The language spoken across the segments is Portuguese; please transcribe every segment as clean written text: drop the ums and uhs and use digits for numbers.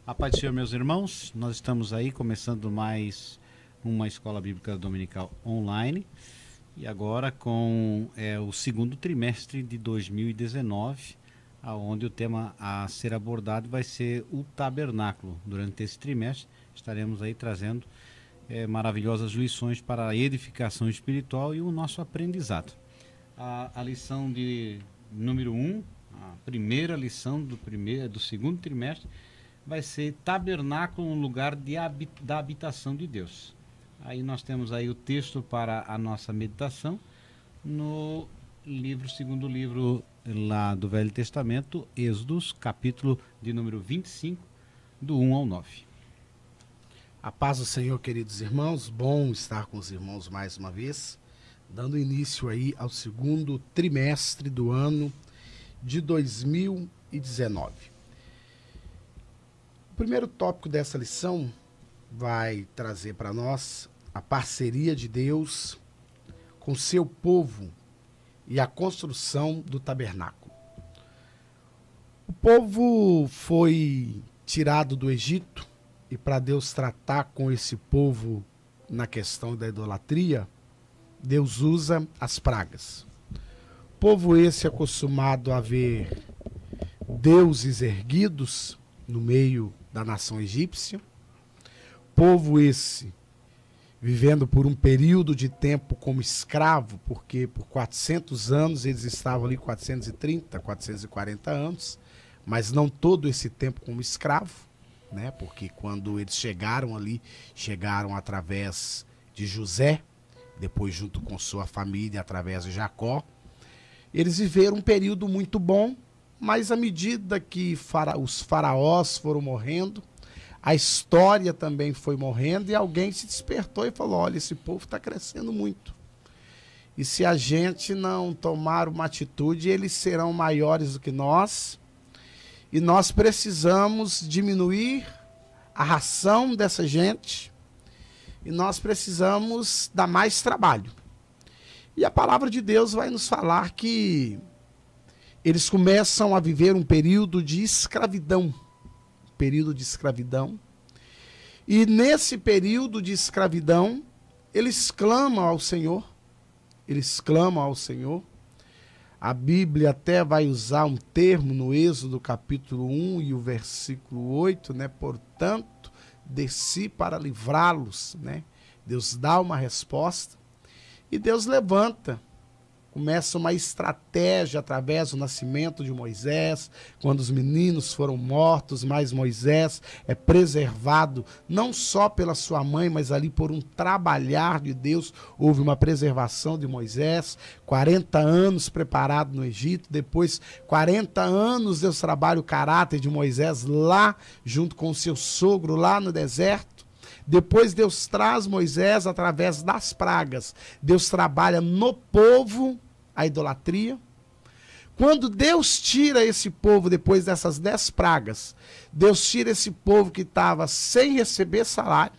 A paz do Senhor, meus irmãos, nós estamos aí começando mais uma escola bíblica dominical online e agora com o segundo trimestre de 2019, onde o tema a ser abordado vai ser o tabernáculo. Durante esse trimestre estaremos aí trazendo maravilhosas lições para a edificação espiritual e o nosso aprendizado. A lição de número 1, a primeira lição do segundo trimestre, vai ser tabernáculo, um lugar da habitação de Deus. Aí nós temos aí o texto para a nossa meditação no segundo livro lá do Velho Testamento, Êxodos, capítulo de número 25, do 1 ao 9. A paz do Senhor, queridos irmãos, bom estar com os irmãos mais uma vez, dando início aí ao segundo trimestre do ano de 2019. O primeiro tópico dessa lição vai trazer para nós a parceria de Deus com seu povo e a construção do tabernáculo. O povo foi tirado do Egito e para Deus tratar com esse povo na questão da idolatria, Deus usa as pragas. Povo esse acostumado a ver deuses erguidos no meio da nação egípcia, povo esse vivendo por um período de tempo como escravo, porque por 400 anos eles estavam ali, 430, 440 anos, mas não todo esse tempo como escravo, né? Porque quando eles chegaram ali, chegaram através de José, depois junto com sua família, através de Jacó. Eles viveram um período muito bom, mas à medida que os faraós foram morrendo, a história também foi morrendo e alguém se despertou e falou, olha, esse povo está crescendo muito. E se a gente não tomar uma atitude, eles serão maiores do que nós. E nós precisamos diminuir a ração dessa gente e nós precisamos dar mais trabalho. E a palavra de Deus vai nos falar que eles começam a viver um período de escravidão. E nesse período de escravidão, eles clamam ao Senhor. A Bíblia até vai usar um termo no Êxodo capítulo 1 e o versículo 8, né? Portanto, desci para livrá-los, né? Deus dá uma resposta e Deus levanta. Começa uma estratégia através do nascimento de Moisés, quando os meninos foram mortos, mas Moisés é preservado não só pela sua mãe, mas ali por um trabalhar de Deus. Houve uma preservação de Moisés, 40 anos preparado no Egito, depois 40 anos Deus trabalha o caráter de Moisés lá, junto com o seu sogro lá no deserto. Depois Deus traz Moisés através das pragas. Deus trabalha no povo a idolatria. Quando Deus tira esse povo depois dessas 10 pragas, Deus tira esse povo que estava sem receber salário,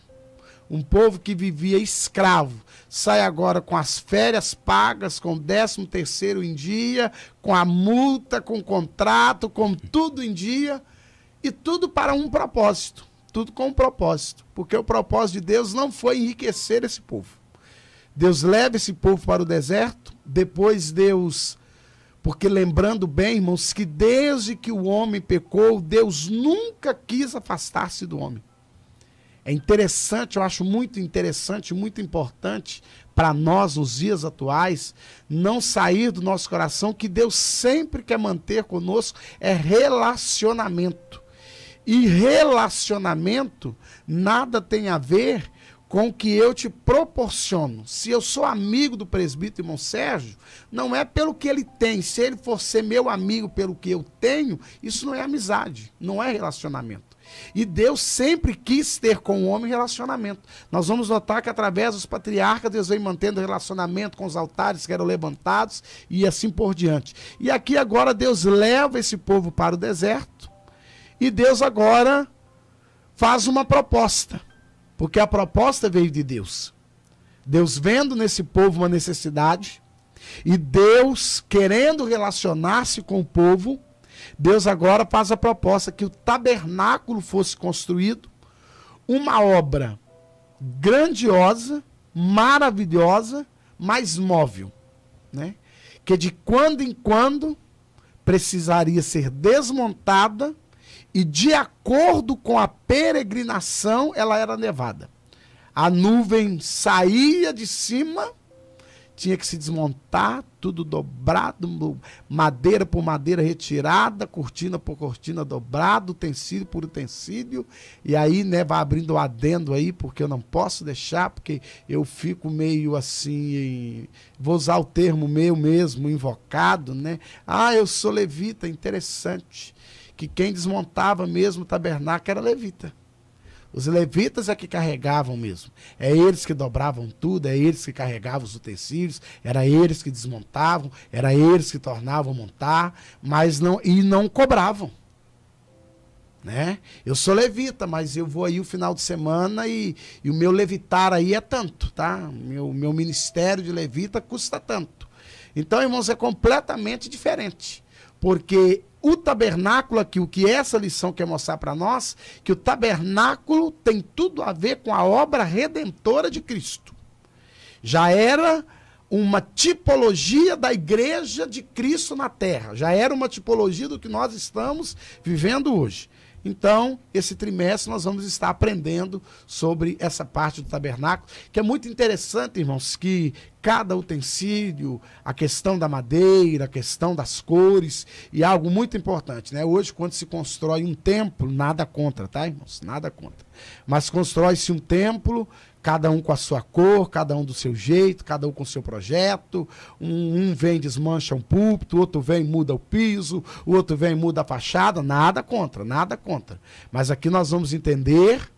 um povo que vivia escravo, sai agora com as férias pagas, com o 13º em dia, com a multa, com o contrato, com tudo em dia, e tudo para um propósito. Tudo com um propósito, porque o propósito de Deus não foi enriquecer esse povo. Deus leva esse povo para o deserto, depois Deus, porque lembrando bem, irmãos, que desde que o homem pecou, Deus nunca quis afastar-se do homem. É interessante, eu acho muito interessante, muito importante para nós nos dias atuais, não sair do nosso coração que Deus sempre quer manter conosco é relacionamento. E relacionamento nada tem a ver com o que eu te proporciono. Se eu sou amigo do presbítero irmão Sérgio, não é pelo que ele tem. Se ele for ser meu amigo pelo que eu tenho, isso não é amizade, não é relacionamento. E Deus sempre quis ter com o homem relacionamento. Nós vamos notar que através dos patriarcas, Deus vem mantendo relacionamento com os altares que eram levantados e assim por diante. E aqui agora Deus leva esse povo para o deserto. E Deus agora faz uma proposta, porque a proposta veio de Deus. Deus vendo nesse povo uma necessidade, e Deus querendo relacionar-se com o povo, Deus agora faz a proposta que o tabernáculo fosse construído, uma obra grandiosa, maravilhosa, mas móvel, né? Que de quando em quando precisaria ser desmontada e, de acordo com a peregrinação, ela era levada. A nuvem saía de cima, tinha que se desmontar, tudo dobrado, madeira por madeira retirada, cortina por cortina dobrado, utensílio por utensílio, e aí, né, vai abrindo o adendo aí, porque eu não posso deixar, porque eu fico meio assim, vou usar o termo meu mesmo, invocado, né? Ah, eu sou levita, interessante, que quem desmontava mesmo o tabernáculo era levita. Os levitas é que carregavam mesmo. É eles que dobravam tudo, é eles que carregavam os utensílios, era eles que desmontavam, era eles que tornavam a montar, mas não cobravam. Né? Eu sou levita, mas eu vou aí o final de semana e o meu levitar aí é tanto, tá? Meu ministério de levita custa tanto. Então, irmãos, é completamente diferente. Porque o tabernáculo aqui, o que essa lição quer mostrar para nós, que o tabernáculo tem tudo a ver com a obra redentora de Cristo. Já era uma tipologia da igreja de Cristo na terra, já era uma tipologia do que nós estamos vivendo hoje. Então, esse trimestre nós vamos estar aprendendo sobre essa parte do tabernáculo, que é muito interessante, irmãos, que cada utensílio, a questão da madeira, a questão das cores, e algo muito importante, né? Hoje, quando se constrói um templo, nada contra, tá, irmãos? Nada contra. Mas constrói-se um templo, cada um com a sua cor, cada um do seu jeito, cada um com o seu projeto. Um vem e desmancha um púlpito, o outro vem e muda o piso, o outro vem e muda a fachada. Nada contra, nada contra. Mas aqui nós vamos entender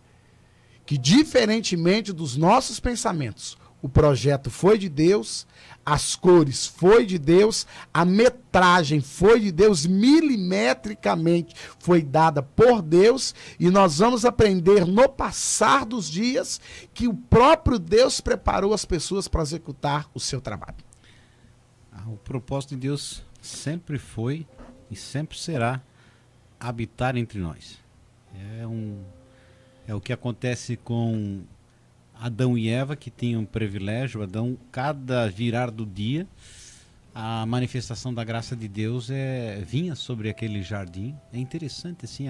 que, diferentemente dos nossos pensamentos, o projeto foi de Deus, as cores foi de Deus, a metragem foi de Deus, milimetricamente foi dada por Deus, e nós vamos aprender no passar dos dias que o próprio Deus preparou as pessoas para executar o seu trabalho. O propósito de Deus sempre foi e sempre será habitar entre nós. É o que acontece com Adão e Eva, que tinham um privilégio. Adão, cada virar do dia, a manifestação da graça de Deus vinha sobre aquele jardim. É interessante assim,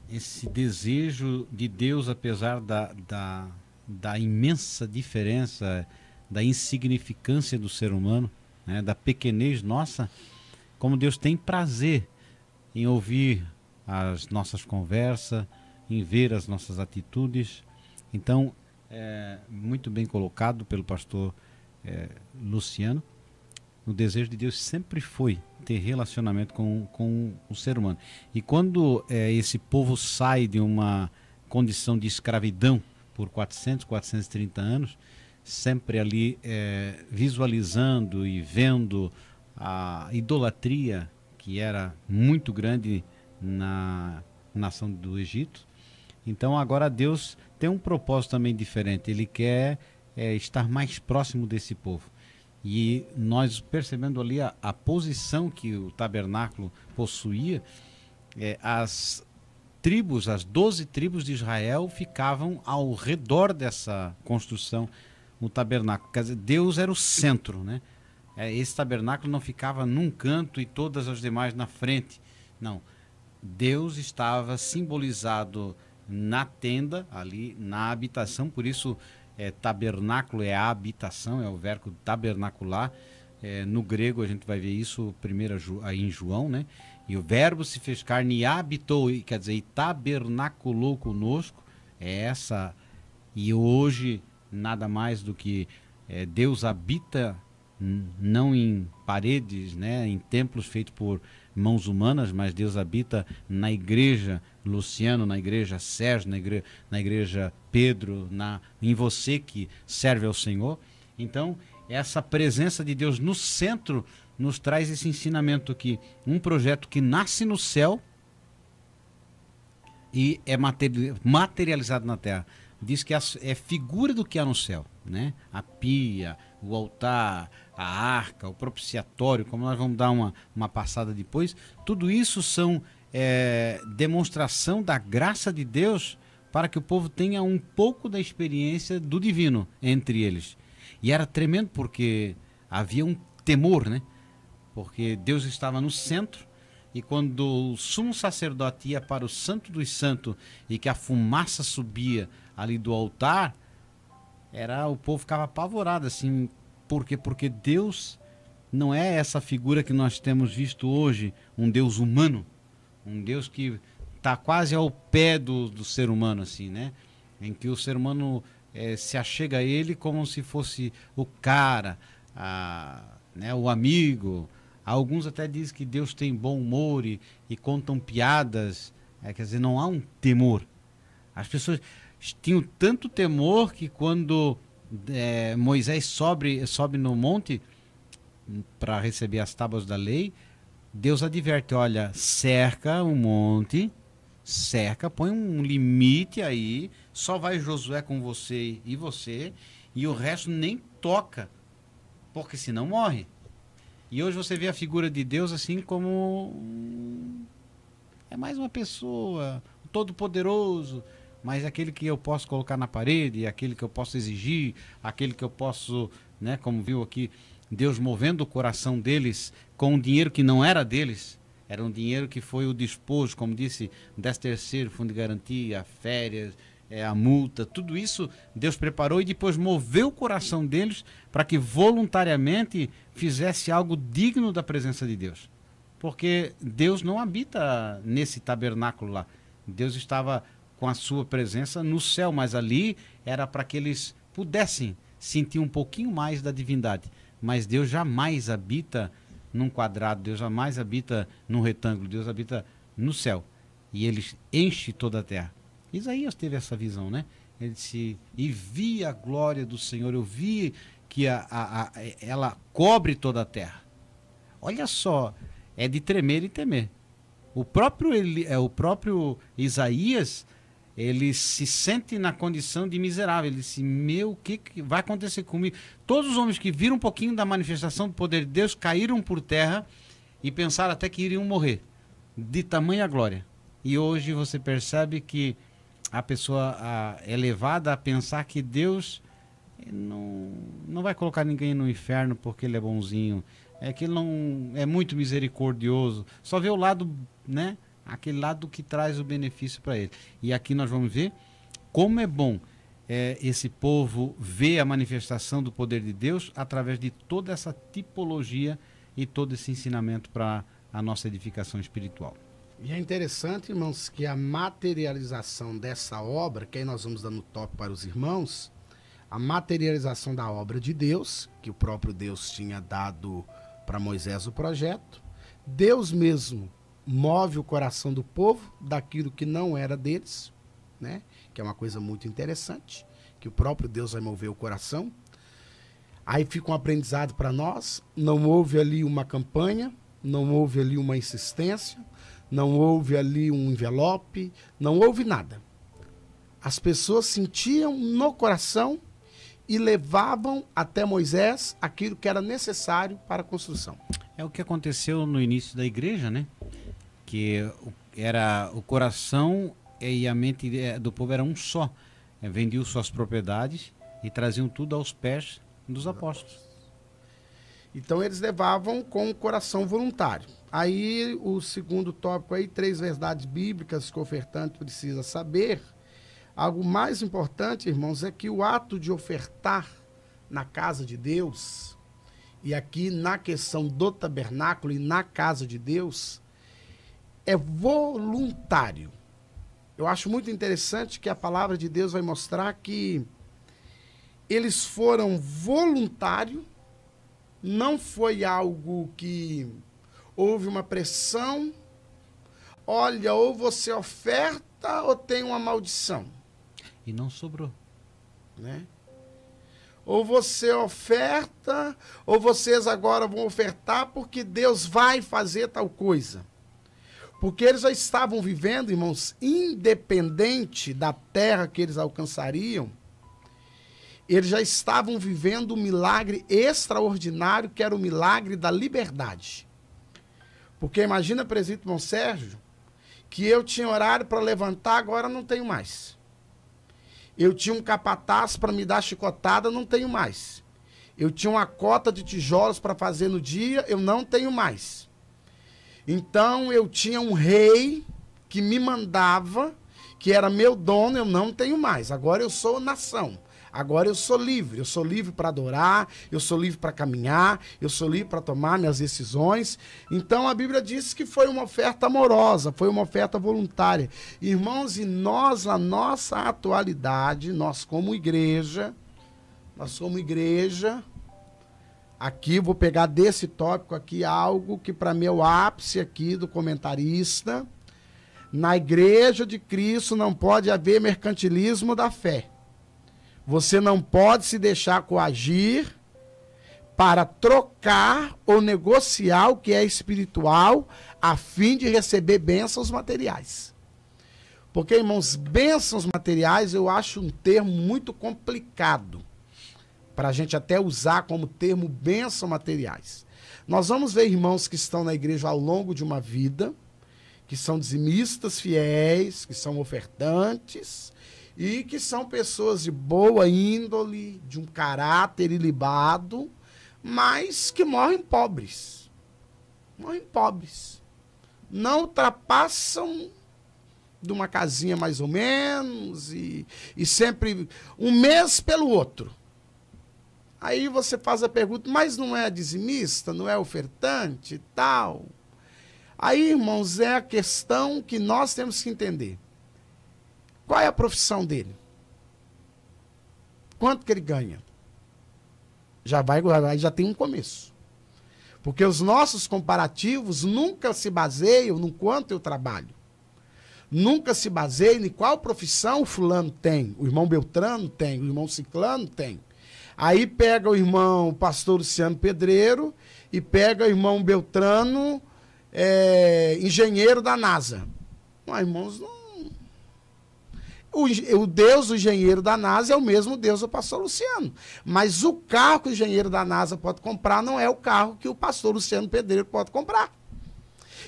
esse desejo de Deus, apesar da imensa diferença, da insignificância do ser humano, né, da pequenez nossa, como Deus tem prazer em ouvir as nossas conversas, em ver as nossas atitudes. Então, muito bem colocado pelo pastor Luciano. O desejo de Deus sempre foi ter relacionamento com o ser humano. E quando esse povo sai de uma condição de escravidão por 430 anos, sempre ali visualizando e vendo a idolatria que era muito grande na nação do Egito. Então agora Deus tem um propósito também diferente. Ele quer estar mais próximo desse povo. E nós percebendo ali a posição que o tabernáculo possuía, as 12 tribos de Israel ficavam ao redor dessa construção, no tabernáculo. Quer dizer, Deus era o centro, né? Esse tabernáculo não ficava num canto e todas as demais na frente. Não. Deus estava simbolizado na tenda, ali na habitação, por isso tabernáculo é a habitação, é o verbo tabernacular. No grego a gente vai ver isso primeiro aí em João, né? E o verbo se fez carne e habitou, quer dizer, e tabernaculou conosco. E hoje nada mais do que Deus habita não em paredes, né, em templos feitos por mãos humanas, mas Deus habita na igreja Luciano, na igreja Sérgio, na igreja Pedro, em você que serve ao Senhor. Então, essa presença de Deus no centro nos traz esse ensinamento que um projeto que nasce no céu e é materializado na terra. Diz que é figura do que há no céu, né? A pia, o altar, a arca, o propiciatório, como nós vamos dar uma passada depois, tudo isso são demonstração da graça de Deus para que o povo tenha um pouco da experiência do divino entre eles. E era tremendo porque havia um temor, né? Porque Deus estava no centro, e quando o sumo sacerdote ia para o Santo dos Santos e que a fumaça subia ali do altar, o povo ficava apavorado, assim. Por quê? Porque Deus não é essa figura que nós temos visto hoje, um Deus humano, um Deus que está quase ao pé do ser humano, assim, né? Em que o ser humano se achega a ele como se fosse o cara, né, o amigo. Alguns até dizem que Deus tem bom humor e contam piadas, quer dizer, não há um temor. As pessoas tinham tanto temor que quando Moisés sobe no monte para receber as tábuas da lei, Deus adverte, olha, cerca o monte, põe um limite aí, só vai Josué com você, e o resto nem toca, porque senão morre. E hoje você vê a figura de Deus assim como é mais uma pessoa, todo-poderoso, mas aquele que eu posso colocar na parede, aquele que eu posso exigir, aquele que eu posso, né, como viu aqui, Deus movendo o coração deles com um dinheiro que não era deles, era um dinheiro que foi o despojo, como disse, 13º, fundo de garantia, férias, a multa, tudo isso Deus preparou e depois moveu o coração deles para que voluntariamente fizesse algo digno da presença de Deus. Porque Deus não habita nesse tabernáculo lá. Deus estava com a sua presença no céu, mas ali era para que eles pudessem sentir um pouquinho mais da divindade. Mas Deus jamais habita num quadrado, Deus jamais habita num retângulo, Deus habita no céu. E ele enche toda a terra. Isaías teve essa visão, né? Ele disse, e vi a glória do Senhor, eu vi que ela cobre toda a terra. Olha só, é de tremer e temer. O próprio Isaías, ele se sente na condição de miserável. Ele disse, o que vai acontecer comigo? Todos os homens que viram um pouquinho da manifestação do poder de Deus caíram por terra e pensaram até que iriam morrer, de tamanha glória. E hoje você percebe que a pessoa é levada a pensar que Deus não vai colocar ninguém no inferno porque ele é bonzinho, que ele não é muito misericordioso, só vê o lado, né, aquele lado que traz o benefício para ele. E aqui nós vamos ver como é bom esse povo ver a manifestação do poder de Deus através de toda essa tipologia e todo esse ensinamento para a nossa edificação espiritual. E é interessante, irmãos, que a materialização dessa obra, que aí nós vamos dando toque para os irmãos, a materialização da obra de Deus, que o próprio Deus tinha dado para Moisés o projeto, Deus mesmo move o coração do povo daquilo que não era deles, né? Que é uma coisa muito interessante, que o próprio Deus vai mover o coração. Aí fica um aprendizado para nós, não houve ali uma campanha, não houve ali uma insistência, não houve ali um envelope, não houve nada. As pessoas sentiam no coração e levavam até Moisés aquilo que era necessário para a construção. É o que aconteceu no início da igreja, né? Que era o coração e a mente do povo era um só. Vendiam suas propriedades e traziam tudo aos pés dos apóstolos. Então eles levavam com o coração voluntário. Aí o segundo tópico aí, 3 verdades bíblicas que o ofertante precisa saber. Algo mais importante, irmãos, é que o ato de ofertar na casa de Deus, e aqui na questão do tabernáculo e na casa de Deus, é voluntário. Eu acho muito interessante que a palavra de Deus vai mostrar que eles foram voluntários, não foi algo que houve uma pressão, olha, ou você oferta ou tem uma maldição. E não sobrou. Né? Ou você oferta, ou vocês agora vão ofertar porque Deus vai fazer tal coisa. Porque eles já estavam vivendo, irmãos, independente da terra que eles alcançariam, eles já estavam vivendo um milagre extraordinário, que era o milagre da liberdade. Porque imagina, presbítero irmão Sérgio, que eu tinha horário para levantar, agora não tenho mais. Eu tinha um capataz para me dar chicotada, não tenho mais. Eu tinha uma cota de tijolos para fazer no dia, eu não tenho mais. Então eu tinha um rei que me mandava, que era meu dono, eu não tenho mais. Agora eu sou nação. Agora eu sou livre para adorar, eu sou livre para caminhar, eu sou livre para tomar minhas decisões. Então a Bíblia diz que foi uma oferta amorosa, foi uma oferta voluntária. Irmãos, e nós, na nossa atualidade, nós como igreja, aqui vou pegar desse tópico aqui algo que para mim é o ápice aqui do comentarista. Na igreja de Cristo não pode haver mercantilismo da fé. Você não pode se deixar coagir para trocar ou negociar o que é espiritual a fim de receber bênçãos materiais. Porque, irmãos, bênçãos materiais eu acho um termo muito complicado para a gente até usar como termo bênçãos materiais. Nós vamos ver irmãos que estão na igreja ao longo de uma vida, que são dizimistas fiéis, que são ofertantes, e que são pessoas de boa índole, de um caráter ilibado, mas que morrem pobres. Morrem pobres. Não ultrapassam de uma casinha mais ou menos, e sempre um mês pelo outro. Aí você faz a pergunta, mas não é dizimista, não é ofertante e tal? Aí, irmãos, é a questão que nós temos que entender. Qual é a profissão dele? Quanto que ele ganha? Já tem um começo. Porque os nossos comparativos nunca se baseiam no quanto eu trabalho. Nunca se baseiam em qual profissão o fulano tem, o irmão Beltrano tem, o irmão Ciclano tem. Aí pega o irmão pastor Luciano Pedreiro e pega o irmão Beltrano, engenheiro da NASA. Mas, irmãos, não. O Deus do engenheiro da NASA é o mesmo Deus do pastor Luciano. Mas o carro que o engenheiro da NASA pode comprar não é o carro que o pastor Luciano Pedreiro pode comprar.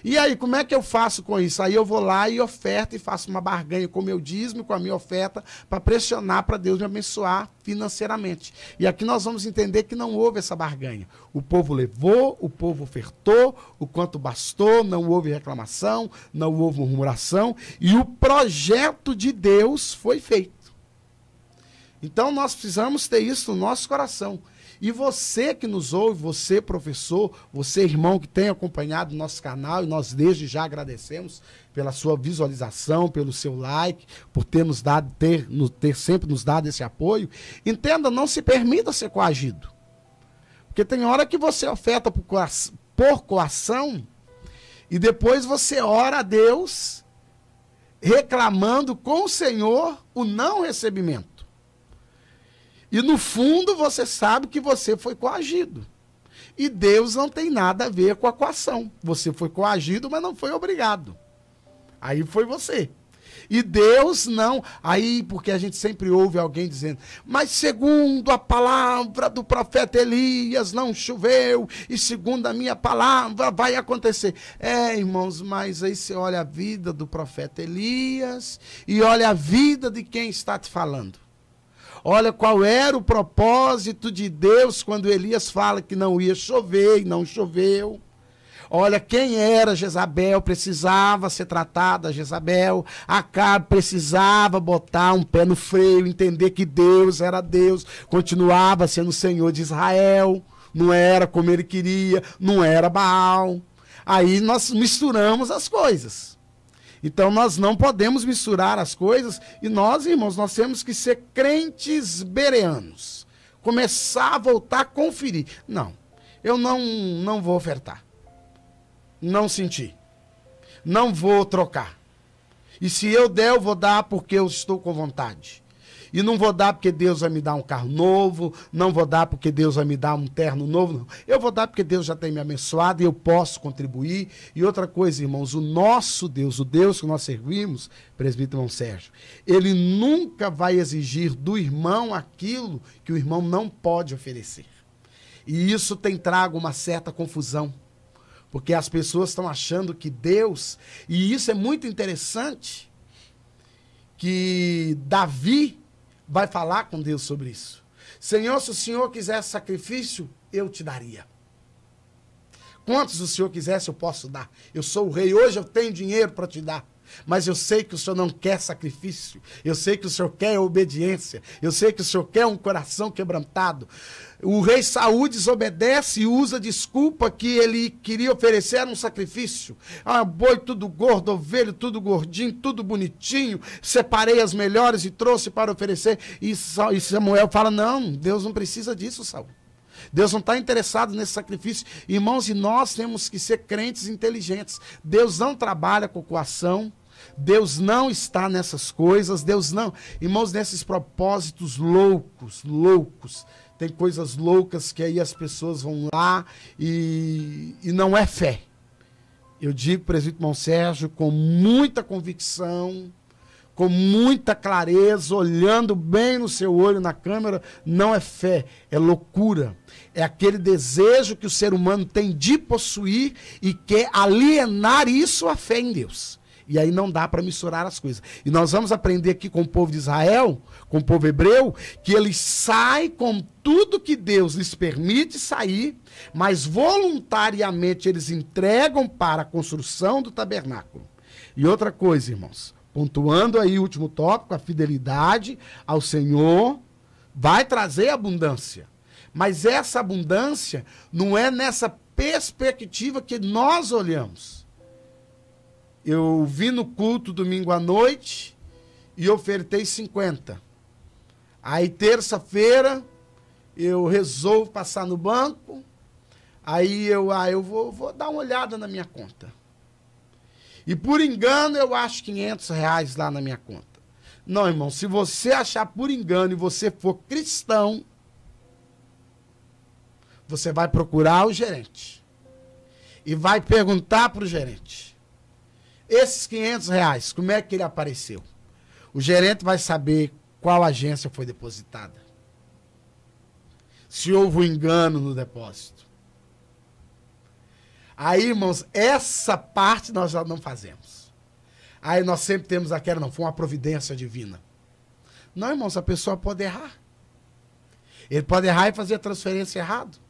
E aí, como é que eu faço com isso? Aí eu vou lá e oferto e faço uma barganha com o meu dízimo, com a minha oferta, para pressionar para Deus me abençoar financeiramente. E aqui nós vamos entender que não houve essa barganha. O povo levou, o povo ofertou, o quanto bastou, não houve reclamação, não houve murmuração, e o projeto de Deus foi feito. Então nós precisamos ter isso no nosso coração. E você que nos ouve, você professor, você irmão que tem acompanhado o nosso canal, e nós desde já agradecemos pela sua visualização, pelo seu like, por ter sempre nos dado esse apoio. Entenda, não se permita ser coagido. Porque tem hora que você oferta por coação e depois você ora a Deus reclamando com o Senhor o não recebimento. E no fundo você sabe que você foi coagido. E Deus não tem nada a ver com a coação. Você foi coagido, mas não foi obrigado. Aí foi você. E Deus não... Aí, porque a gente sempre ouve alguém dizendo, mas segundo a palavra do profeta Elias, não choveu, e segundo a minha palavra vai acontecer. Irmãos, mas aí você olha a vida do profeta Elias e olha a vida de quem está te falando. Olha qual era o propósito de Deus quando Elias fala que não ia chover e não choveu. Olha quem era Jezabel, precisava ser tratada Jezabel. Acabe precisava botar um pé no freio, entender que Deus era Deus, continuava sendo o Senhor de Israel. Não era como ele queria, não era Baal. Aí nós misturamos as coisas. Então nós não podemos misturar as coisas e nós, irmãos, nós temos que ser crentes bereanos. Começar a voltar a conferir. Não, eu não vou ofertar. Não senti. Não vou trocar. E se eu der, eu vou dar porque eu estou com vontade. E não vou dar porque Deus vai me dar um carro novo, não vou dar porque Deus vai me dar um terno novo, não. Eu vou dar porque Deus já tem me abençoado e eu posso contribuir. E outra coisa, irmãos, o nosso Deus, o Deus que nós servimos, presbítero irmão Sérgio, ele nunca vai exigir do irmão aquilo que o irmão não pode oferecer. E isso tem trago uma certa confusão, porque as pessoas estão achando que Deus, e isso é muito interessante, que Davi vai falar com Deus sobre isso. Senhor, se o Senhor quisesse sacrifício, eu te daria. Quantos o Senhor quisesse, eu posso dar. Eu sou o rei, hoje eu tenho dinheiro para te dar. Mas eu sei que o Senhor não quer sacrifício. Eu sei que o Senhor quer obediência. Eu sei que o Senhor quer um coração quebrantado. O rei Saul desobedece e usa desculpa que ele queria oferecer um sacrifício. Ah, boi tudo gordo, ovelho tudo gordinho, tudo bonitinho. Separei as melhores e trouxe para oferecer. E Samuel fala, não, Deus não precisa disso, Saul. Deus não está interessado nesse sacrifício. Irmãos, e nós temos que ser crentes inteligentes. Deus não trabalha com coação. Deus não está nessas coisas. Deus não. Irmãos, nesses propósitos loucos. Tem coisas loucas que aí as pessoas vão lá e não é fé. Eu digo, presbítero irmão Sérgio, com muita convicção, com muita clareza, olhando bem no seu olho, na câmera, não é fé, é loucura. É aquele desejo que o ser humano tem de possuir e quer alienar isso à fé em Deus. E aí não dá para misturar as coisas. E nós vamos aprender aqui com o povo de Israel, com o povo hebreu, que eles saem com tudo que Deus lhes permite sair, mas voluntariamente eles entregam para a construção do tabernáculo. E outra coisa, irmãos, pontuando aí o último tópico, a fidelidade ao Senhor vai trazer abundância. Mas essa abundância não é nessa perspectiva que nós olhamos. Eu vim no culto domingo à noite e ofertei 50. Aí terça-feira eu resolvo passar no banco, aí eu vou dar uma olhada na minha conta. E por engano eu acho R$500 lá na minha conta. Não, irmão, se você achar por engano e você for cristão, você vai procurar o gerente e vai perguntar para o gerente: esses R$500, como é que ele apareceu? O gerente vai saber qual agência foi depositada, se houve um engano no depósito. Aí, irmãos, essa parte nós já não fazemos. Aí nós sempre temos aquela, não, foi uma providência divina. Não, irmãos, a pessoa pode errar. Ele pode errar e fazer a transferência errado.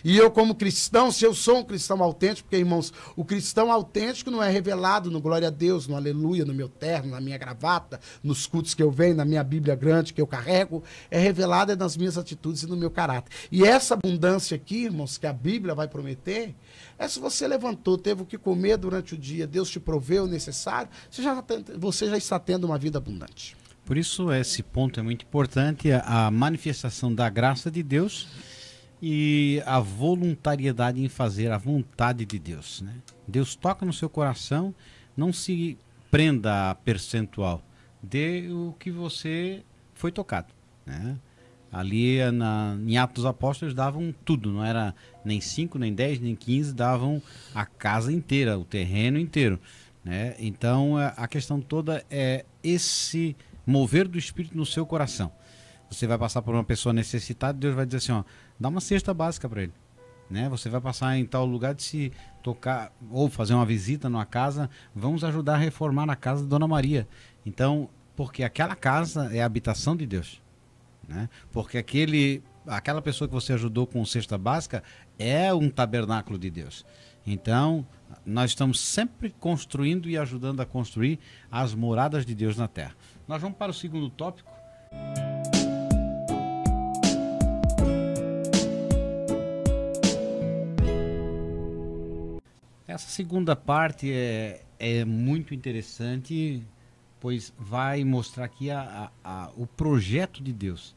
E eu, como cristão, se eu sou um cristão autêntico, porque, irmãos, o cristão autêntico não é revelado no glória a Deus, no aleluia, no meu terno, na minha gravata, nos cultos que eu venho, na minha Bíblia grande que eu carrego, é revelada nas minhas atitudes e no meu caráter. E essa abundância aqui, irmãos, que a Bíblia vai prometer, é se você levantou, teve o que comer durante o dia, Deus te proveu o necessário, você já está tendo uma vida abundante. Por isso, esse ponto é muito importante, a manifestação da graça de Deus e a voluntariedade em fazer a vontade de Deus, né? Deus toca no seu coração, não se prenda a percentual, dê o que você foi tocado, né? Ali em Atos dos Apóstolos davam tudo, não era nem 5, nem 10, nem 15, davam a casa inteira, o terreno inteiro, né? Então a questão toda é esse mover do Espírito no seu coração. Você vai passar por uma pessoa necessitada, Deus vai dizer assim, ó, dá uma cesta básica para ele, né? Você vai passar em tal lugar de se tocar ou fazer uma visita numa casa, vamos ajudar a reformar a casa da Dona Maria. Então, porque aquela casa é a habitação de Deus, né? Porque aquela pessoa que você ajudou com cesta básica é um tabernáculo de Deus. Então, nós estamos sempre construindo e ajudando a construir as moradas de Deus na terra. Nós vamos para o segundo tópico. Essa segunda parte é muito interessante, pois vai mostrar aqui o projeto de Deus.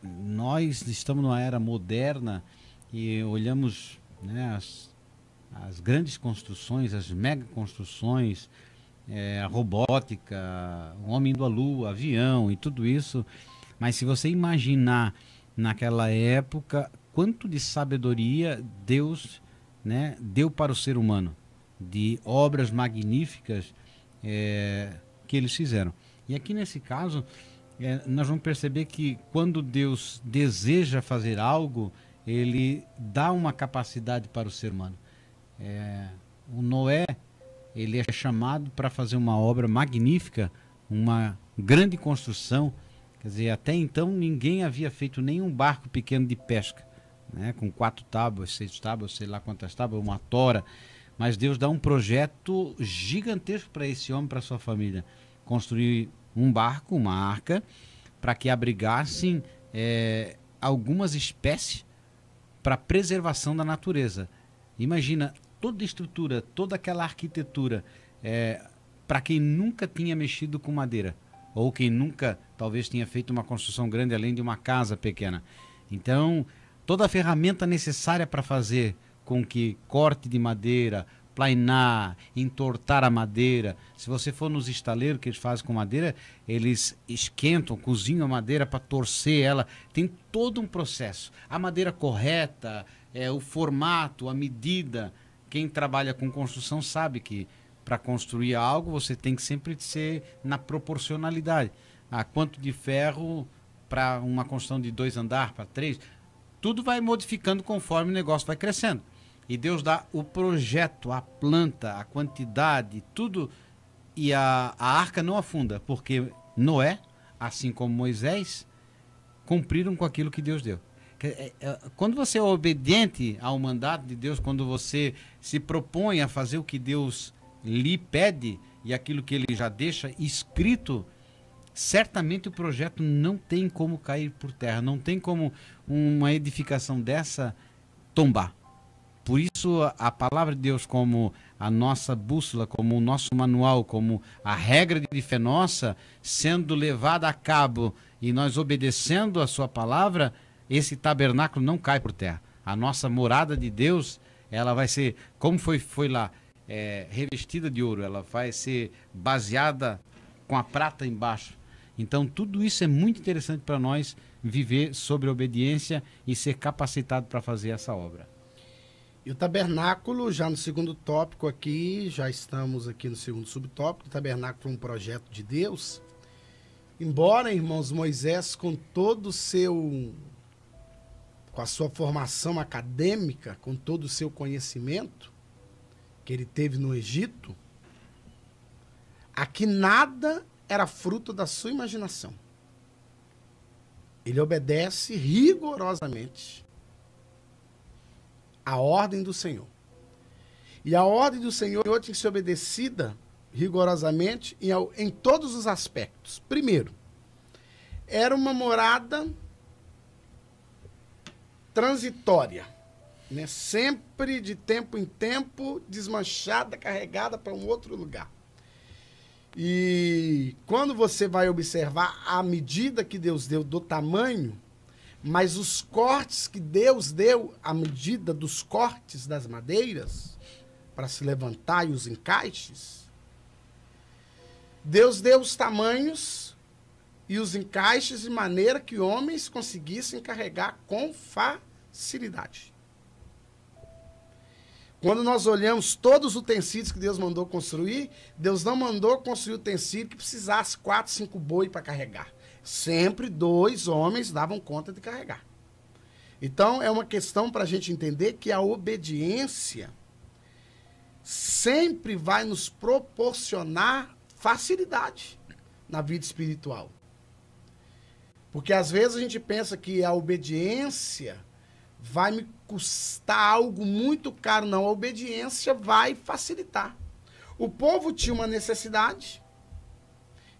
Nós estamos numa era moderna e olhamos, né, as grandes construções, as mega construções, a robótica, o homem indo à lua, avião e tudo isso. Mas se você imaginar naquela época, quanto de sabedoria Deus, né, deu para o ser humano, de obras magníficas que eles fizeram. E aqui nesse caso, nós vamos perceber que quando Deus deseja fazer algo, ele dá uma capacidade para o ser humano. O Noé, ele é chamado para fazer uma obra magnífica, uma grande construção. Quer dizer, até então ninguém havia feito nenhum barco pequeno de pesca, né, com 4 tábuas, 6 tábuas, sei lá quantas tábuas, uma tora. Mas Deus dá um projeto gigantesco para esse homem, para sua família. Construir um barco, uma arca, para que abrigassem algumas espécies para preservação da natureza. Imagina toda a estrutura, toda aquela arquitetura, para quem nunca tinha mexido com madeira, ou quem nunca talvez tinha feito uma construção grande além de uma casa pequena. Então, toda a ferramenta necessária para fazer com que corte de madeira, plainar, entortar a madeira. Se você for nos estaleiros que eles fazem com madeira, eles esquentam, cozinham a madeira para torcer ela. Tem todo um processo. A madeira correta, o formato, a medida. Quem trabalha com construção sabe que para construir algo você tem que sempre ser na proporcionalidade. Quanto de ferro para uma construção de 2 andares, para 3, tudo vai modificando conforme o negócio vai crescendo. E Deus dá o projeto, a planta, a quantidade, tudo. E a arca não afunda, porque Noé, assim como Moisés, cumpriram com aquilo que Deus deu. Quando você é obediente ao mandato de Deus, quando você se propõe a fazer o que Deus lhe pede e aquilo que ele já deixa escrito, certamente o projeto não tem como cair por terra, não tem como uma edificação dessa tombar. Por isso a palavra de Deus, como a nossa bússola, como o nosso manual, como a regra de fé nossa, sendo levada a cabo e nós obedecendo a sua palavra, esse tabernáculo não cai por terra. A nossa morada de Deus, ela vai ser, como foi lá, revestida de ouro, ela vai ser baseada com a prata embaixo. Então tudo isso é muito interessante para nós viver sobre obediência e ser capacitado para fazer essa obra. E o tabernáculo, já no segundo tópico aqui, já estamos aqui no segundo subtópico, o tabernáculo é um projeto de Deus. Embora, irmãos, Moisés, com a sua formação acadêmica, com todo o seu conhecimento que ele teve no Egito, aqui nada era fruto da sua imaginação. Ele obedece rigorosamente a ordem do Senhor. E a ordem do Senhor tem que ser obedecida rigorosamente em todos os aspectos. Primeiro, era uma morada transitória, né? Sempre de tempo em tempo, desmanchada, carregada para um outro lugar. E quando você vai observar a medida que Deus deu do tamanho, mas os cortes que Deus deu, a medida dos cortes das madeiras, para se levantar e os encaixes, Deus deu os tamanhos e os encaixes de maneira que homens conseguissem carregar com facilidade. Quando nós olhamos todos os utensílios que Deus mandou construir, Deus não mandou construir utensílio que precisasse 4, 5 boi para carregar. Sempre 2 homens davam conta de carregar. Então, é uma questão para a gente entender que a obediência sempre vai nos proporcionar facilidade na vida espiritual. Porque às vezes a gente pensa que a obediência vai me custar algo muito caro. Não, a obediência vai facilitar. O povo tinha uma necessidade,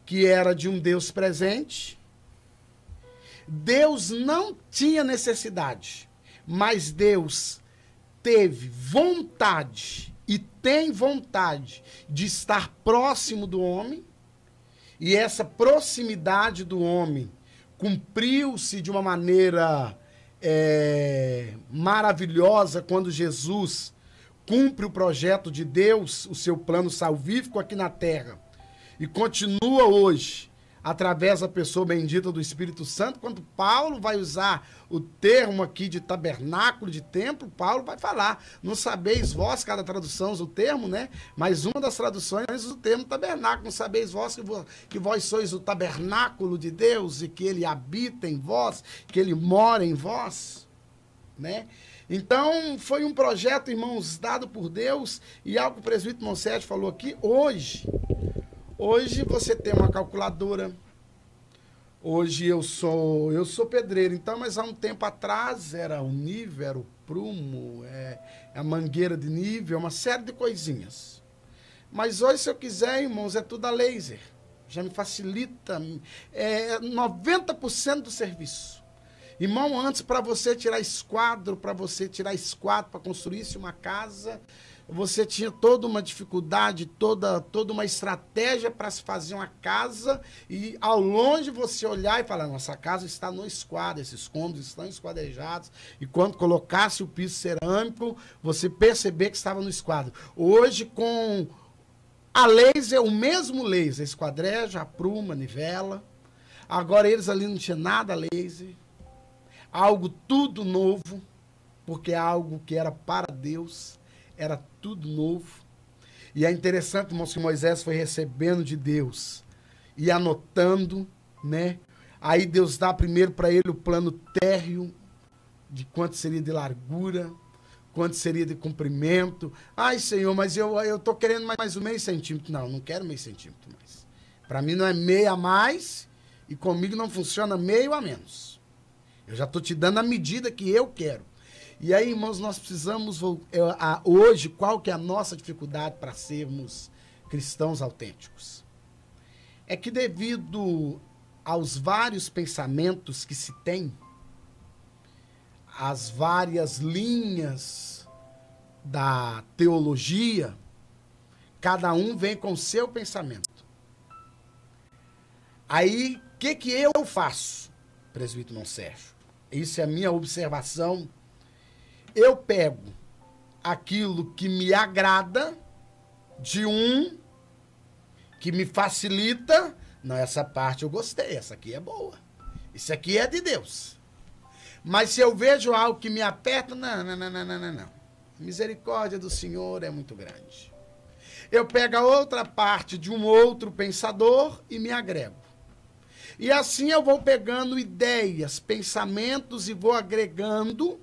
que era de um Deus presente. Deus não tinha necessidade, mas Deus teve vontade e tem vontade de estar próximo do homem, e essa proximidade do homem cumpriu-se de uma maneira maravilhosa quando Jesus cumpre o projeto de Deus, o seu plano salvífico aqui na terra, e continua hoje, através da pessoa bendita do Espírito Santo. Quando Paulo vai usar o termo aqui de tabernáculo, de templo, Paulo vai falar, não sabeis vós, cada tradução usa o termo, né? Mas uma das traduções usa o termo tabernáculo, não sabeis vós que vós sois o tabernáculo de Deus e que ele habita em vós, que ele mora em vós, né? Então, foi um projeto, irmãos, dado por Deus, e algo que o presbítero Monsérgio falou aqui, hoje você tem uma calculadora, hoje eu sou pedreiro, então, mas há um tempo atrás era o nível, era o prumo, a mangueira de nível, uma série de coisinhas. Mas hoje, se eu quiser, irmãos, é tudo a laser, já me facilita 90% do serviço. Irmão, antes, para você tirar esquadro, para construir-se uma casa, você tinha toda uma dificuldade, toda uma estratégia para se fazer uma casa, e ao longe você olhar e falar, nossa casa está no esquadro, esses cômodos estão esquadrejados, e quando colocasse o piso cerâmico, você perceber que estava no esquadro. Hoje, com a laser, o mesmo laser, esquadreja, apruma, nivela. Agora eles ali não tinham nada laser. Algo tudo novo, porque é algo que era para Deus, era tudo novo. E é interessante, irmãos, que Moisés foi recebendo de Deus e anotando, né? Aí Deus dá primeiro para ele o plano térreo, de quanto seria de largura, quanto seria de comprimento. Ai, Senhor, mas eu tô querendo mais um meio centímetro. Não, não quero meio centímetro mais. Para mim não é meio a mais, e comigo não funciona meio a menos. Eu já estou te dando a medida que eu quero. E aí, irmãos, nós precisamos... hoje, qual que é a nossa dificuldade para sermos cristãos autênticos? É que devido aos vários pensamentos que se tem, as várias linhas da teologia, cada um vem com o seu pensamento. Aí, o que eu faço, presbítero Monsérgio? Isso é a minha observação. Eu pego aquilo que me agrada de um, que me facilita. Não, essa parte eu gostei, essa aqui é boa. Isso aqui é de Deus. Mas se eu vejo algo que me aperta, não. A misericórdia do Senhor é muito grande. Eu pego a outra parte de um outro pensador e me agrego. E assim eu vou pegando ideias, pensamentos e vou agregando.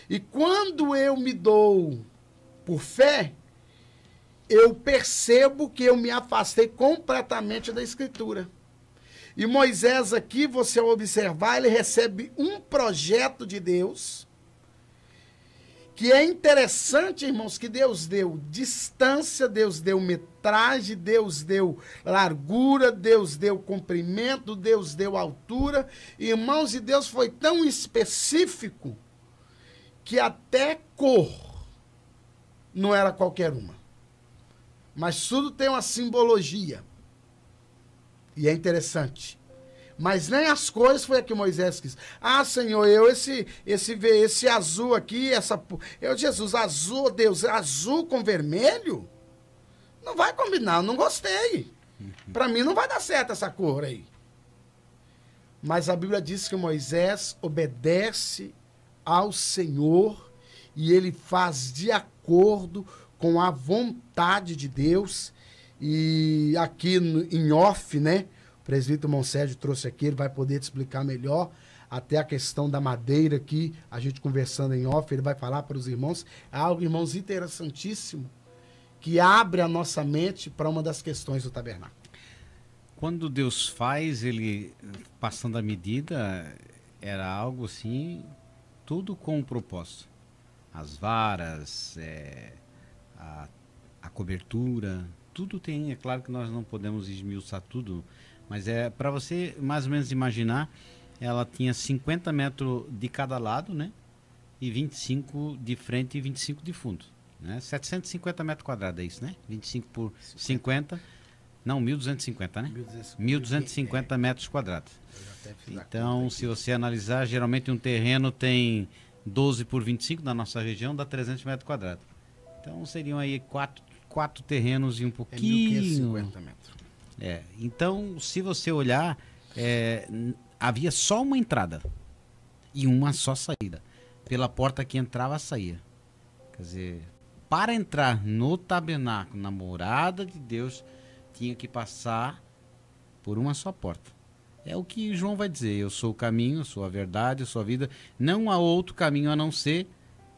E quando eu me dou por fé, eu percebo que eu me afastei completamente da Escritura. E Moisés aqui, você observar, ele recebe um projeto de Deus, que é interessante, irmãos, que Deus deu distância, Deus deu metragem, Deus deu largura, Deus deu comprimento, Deus deu altura. Irmãos, e Deus foi tão específico que até cor não era qualquer uma. Mas tudo tem uma simbologia. E é interessante. Mas nem as cores foi a que Moisés quis. Ah, Senhor, esse azul aqui, Jesus, azul, Deus, azul com vermelho? Não vai combinar, eu não gostei. Para mim não vai dar certo essa cor aí. Mas a Bíblia diz que Moisés obedece ao Senhor e ele faz de acordo com a vontade de Deus. E aqui em off, né? O presbítero Monsérgio trouxe aqui, ele vai poder te explicar melhor até a questão da madeira aqui, a gente conversando em off, ele vai falar para os irmãos. É algo, irmãos, interessantíssimo, que abre a nossa mente para uma das questões do tabernáculo. Quando Deus faz, ele passando a medida, era algo assim, tudo com um propósito. As varas, a cobertura, tudo tem. É claro que nós não podemos esmiuçar tudo, mas é para você mais ou menos imaginar. Ela tinha 50 metros de cada lado, né? E 25 de frente e 25 de fundo, né? 750 metros quadrados, é isso, né? 25 por 50. Não, 1.250, né? 1.250 metros quadrados. Então, se você analisar, geralmente um terreno tem 12 por 25 na nossa região, dá 300 metros quadrados. Então seriam aí quatro terrenos e um É pouquinho. 1550 metros. Então, se você olhar, havia só uma entrada e uma só saída. Pela porta que entrava, saía. Quer dizer, para entrar no tabernáculo, na morada de Deus, tinha que passar por uma só porta. É o que João vai dizer: eu sou o caminho, eu sou a verdade, eu sou a vida. Não há outro caminho a não ser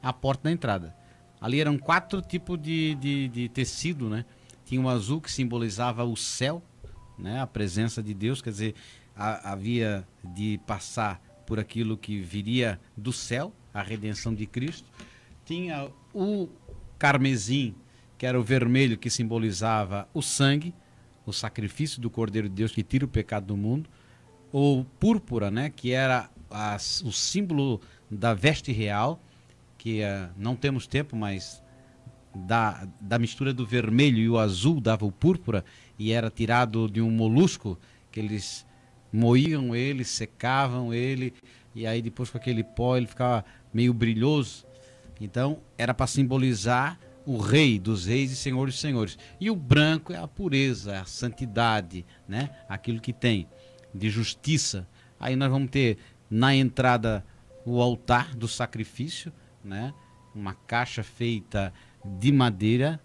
a porta da entrada. Ali eram 4 tipos de tecido, né? Tinha o azul, que simbolizava o céu, né? A presença de Deus, quer dizer, havia de passar por aquilo que viria do céu, a redenção de Cristo. Tinha o carmesim, que era o vermelho, que simbolizava o sangue, o sacrifício do Cordeiro de Deus que tira o pecado do mundo. O púrpura, né, que era o símbolo da veste real, que não temos tempo, mas da mistura do vermelho e o azul dava o púrpura, e era tirado de um molusco, que eles moíam ele, secavam ele, e aí depois com aquele pó ele ficava meio brilhoso. Então era para simbolizar o rei dos reis e senhor dos senhores. E o branco é a pureza, a santidade, né? Aquilo que tem de justiça. Aí nós vamos ter na entrada o altar do sacrifício, né? Uma caixa feita de madeira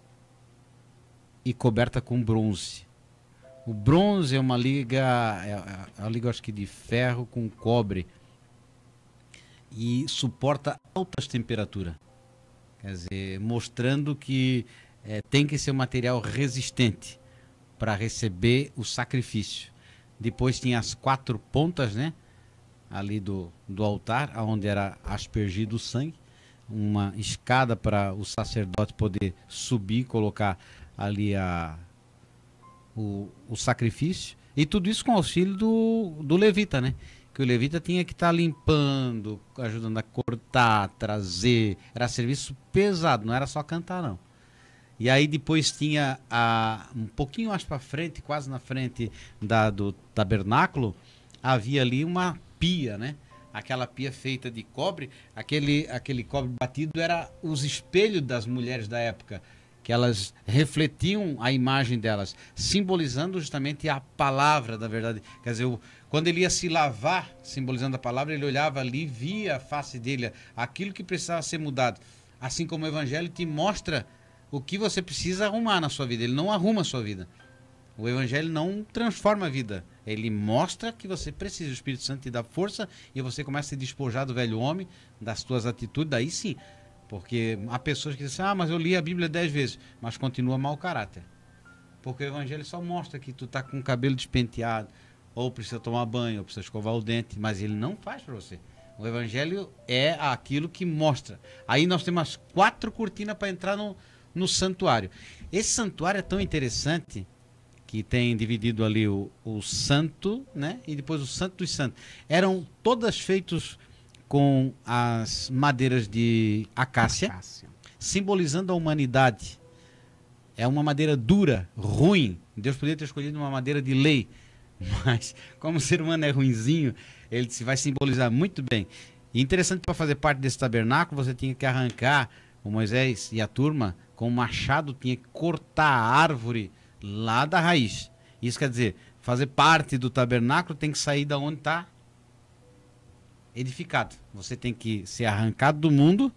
e coberta com bronze. O bronze é uma liga, a liga acho que de ferro com cobre, e suporta altas temperaturas. Quer dizer, mostrando que tem que ser um material resistente para receber o sacrifício. Depois tinha as 4 pontas, né, ali do altar, onde era aspergido o sangue, uma escada para o sacerdote poder subir, colocar ali o sacrifício, e tudo isso com auxílio do levita, né? Que o levita tinha que estar limpando, ajudando a cortar, trazer. Era serviço pesado, não era só cantar, não. E aí depois tinha um pouquinho mais para frente, quase na frente do tabernáculo, havia ali uma pia, né? Aquela pia feita de cobre, aquele cobre batido era os espelhos das mulheres da época, que elas refletiam a imagem delas, simbolizando justamente a palavra da verdade. Quer dizer, quando ele ia se lavar, simbolizando a palavra, ele olhava ali, via a face dele, aquilo que precisava ser mudado. Assim como o Evangelho te mostra o que você precisa arrumar na sua vida, ele não arruma a sua vida. O Evangelho não transforma a vida, ele mostra que você precisa do Espírito Santo te dá força, e você começa a se despojar do velho homem, das suas atitudes, daí sim. Porque há pessoas que dizem, mas eu li a Bíblia 10 vezes, mas continua mau caráter. Porque o Evangelho só mostra que tu está com o cabelo despenteado, ou precisa tomar banho, ou precisa escovar o dente, mas ele não faz para você. O Evangelho é aquilo que mostra. Aí nós temos as 4 cortinas para entrar no santuário. Esse santuário é tão interessante que tem dividido ali o santo, né? E depois o santo dos santos. Eram todas feitas com as madeiras de acácia, simbolizando a humanidade. É uma madeira dura, ruim. Deus poderia ter escolhido uma madeira de lei, mas como o ser humano é ruinzinho, ele se vai simbolizar muito bem. E interessante, para fazer parte desse tabernáculo, você tinha que arrancar, o Moisés e a turma, com o machado, tinha que cortar a árvore lá da raiz. Isso quer dizer, fazer parte do tabernáculo tem que sair da onde está edificado. Você tem que ser arrancado do mundo,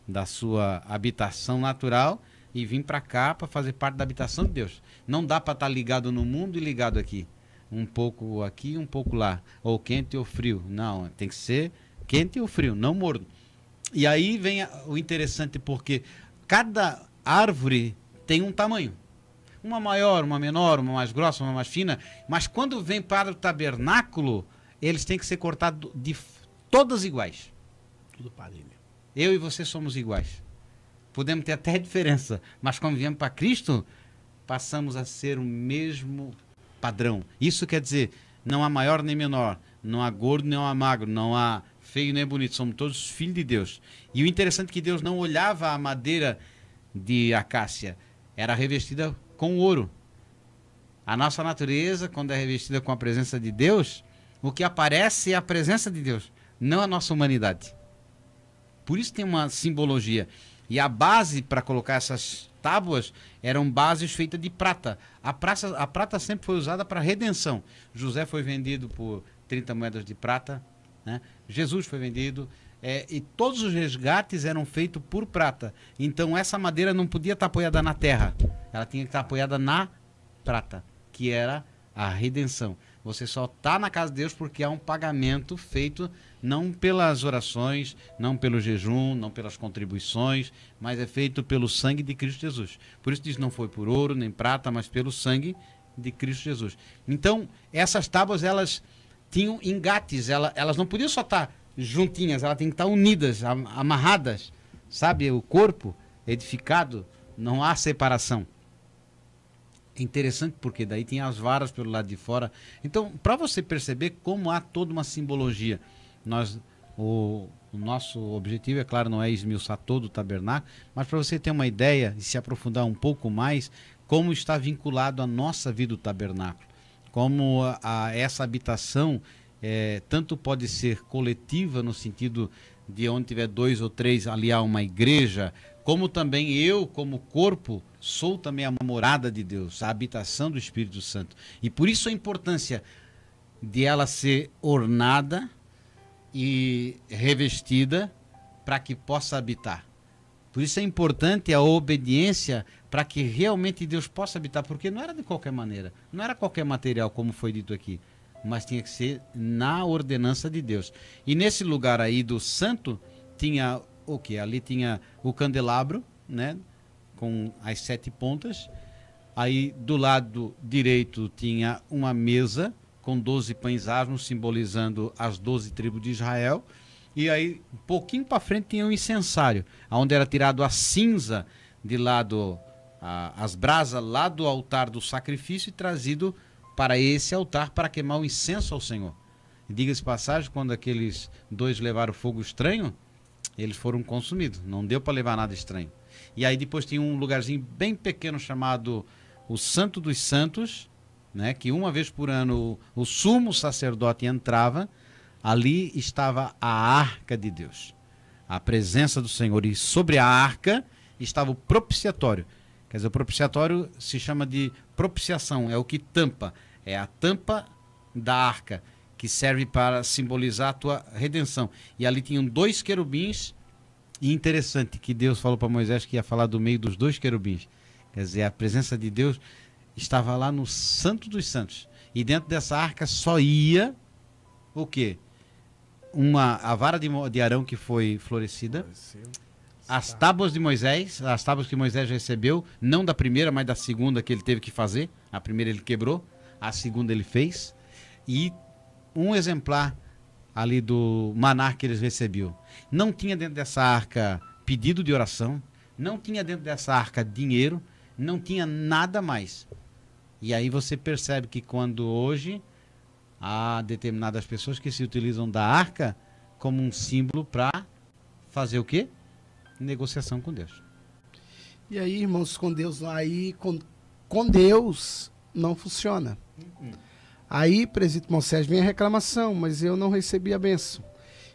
da sua habitação natural, e vir para cá para fazer parte da habitação de Deus. Não dá para estar ligado no mundo e ligado aqui. Um pouco aqui, um pouco lá. Ou quente ou frio. Não, tem que ser quente ou frio, não morno. E aí vem o interessante, porque cada árvore tem um tamanho. Uma maior, uma menor, uma mais grossa, uma mais fina. Mas quando vem para o tabernáculo, eles têm que ser cortados de todas iguais. Tudo parelho. Eu e você somos iguais. Podemos ter até diferença, mas quando viemos para Cristo, passamos a ser o mesmo padrão. Isso quer dizer, não há maior nem menor, não há gordo nem há magro, não há feio nem bonito, somos todos filhos de Deus. E o interessante é que Deus não olhava a madeira de acácia, era revestida com ouro. A nossa natureza, quando é revestida com a presença de Deus, o que aparece é a presença de Deus, não a nossa humanidade. Por isso tem uma simbologia. E a base para colocar essas tábuas eram bases feitas de prata. A prata sempre foi usada para redenção. José foi vendido por 30 moedas de prata, né? Jesus foi vendido, e todos os resgates eram feitos por prata. Então essa madeira não podia estar apoiada na terra, ela tinha que estar apoiada na prata, que era a redenção. Você só está na casa de Deus porque há um pagamento feito não pelas orações, não pelo jejum, não pelas contribuições, mas é feito pelo sangue de Cristo Jesus. Por isso diz, não foi por ouro nem prata, mas pelo sangue de Cristo Jesus. Então, essas tábuas, elas tinham engates, elas não podiam só estar juntinhas, elas tinham que estar unidas, amarradas, sabe? O corpo edificado, não há separação. É interessante porque daí tinha as varas pelo lado de fora. Então, para você perceber como há toda uma simbologia, o nosso objetivo, é claro, não é esmiuçar todo o tabernáculo, mas para você ter uma ideia e se aprofundar um pouco mais, como está vinculado à nossa vida o tabernáculo. Como essa habitação tanto pode ser coletiva, no sentido de onde tiver 2 ou 3, ali há uma igreja, como também eu, como corpo, sou também a morada de Deus, a habitação do Espírito Santo. E por isso a importância de ela ser ornada e revestida para que possa habitar. Por isso é importante a obediência para que realmente Deus possa habitar, porque não era de qualquer maneira, não era qualquer material, como foi dito aqui, mas tinha que ser na ordenança de Deus. E nesse lugar aí do santo, tinha o quê? Ali tinha o candelabro, né, com as 7 pontas. Aí do lado direito tinha uma mesa com 12 pães asmos, simbolizando as 12 tribos de Israel. E aí, um pouquinho para frente, tinha um incensário, onde era tirado a cinza de lado, as brasas lá do altar do sacrifício e trazido para esse altar para queimar o incenso ao Senhor. E diga-se passagem, quando aqueles 2 levaram fogo estranho, eles foram consumidos, não deu para levar nada estranho. E aí depois tinha um lugarzinho bem pequeno chamado o Santo dos Santos, né, que uma vez por ano o sumo sacerdote entrava. Ali estava a arca de Deus, a presença do Senhor, e sobre a arca estava o propiciatório. Quer dizer, o propiciatório se chama de propiciação, é o que tampa, é a tampa da arca, que serve para simbolizar a tua redenção. E ali tinham 2 querubins, e interessante que Deus falou para Moisés que ia falar do meio dos 2 querubins. Quer dizer, a presença de Deus estava lá no Santo dos Santos. E dentro dessa arca só ia o quê? A vara de Arão que foi florescida, as tábuas de Moisés, as tábuas que Moisés recebeu, não da primeira, mas da segunda que ele teve que fazer. A primeira ele quebrou, a segunda ele fez, e um exemplar ali do maná que eles recebiam. Não tinha dentro dessa arca pedido de oração, não tinha dentro dessa arca dinheiro, não tinha nada mais. E aí você percebe que quando hoje há determinadas pessoas que se utilizam da arca como um símbolo para fazer o quê? Negociação com Deus. E aí, irmãos, com Deus, aí com Deus não funciona. Aí, presbítero Moisés, vem a reclamação, mas eu não recebi a bênção.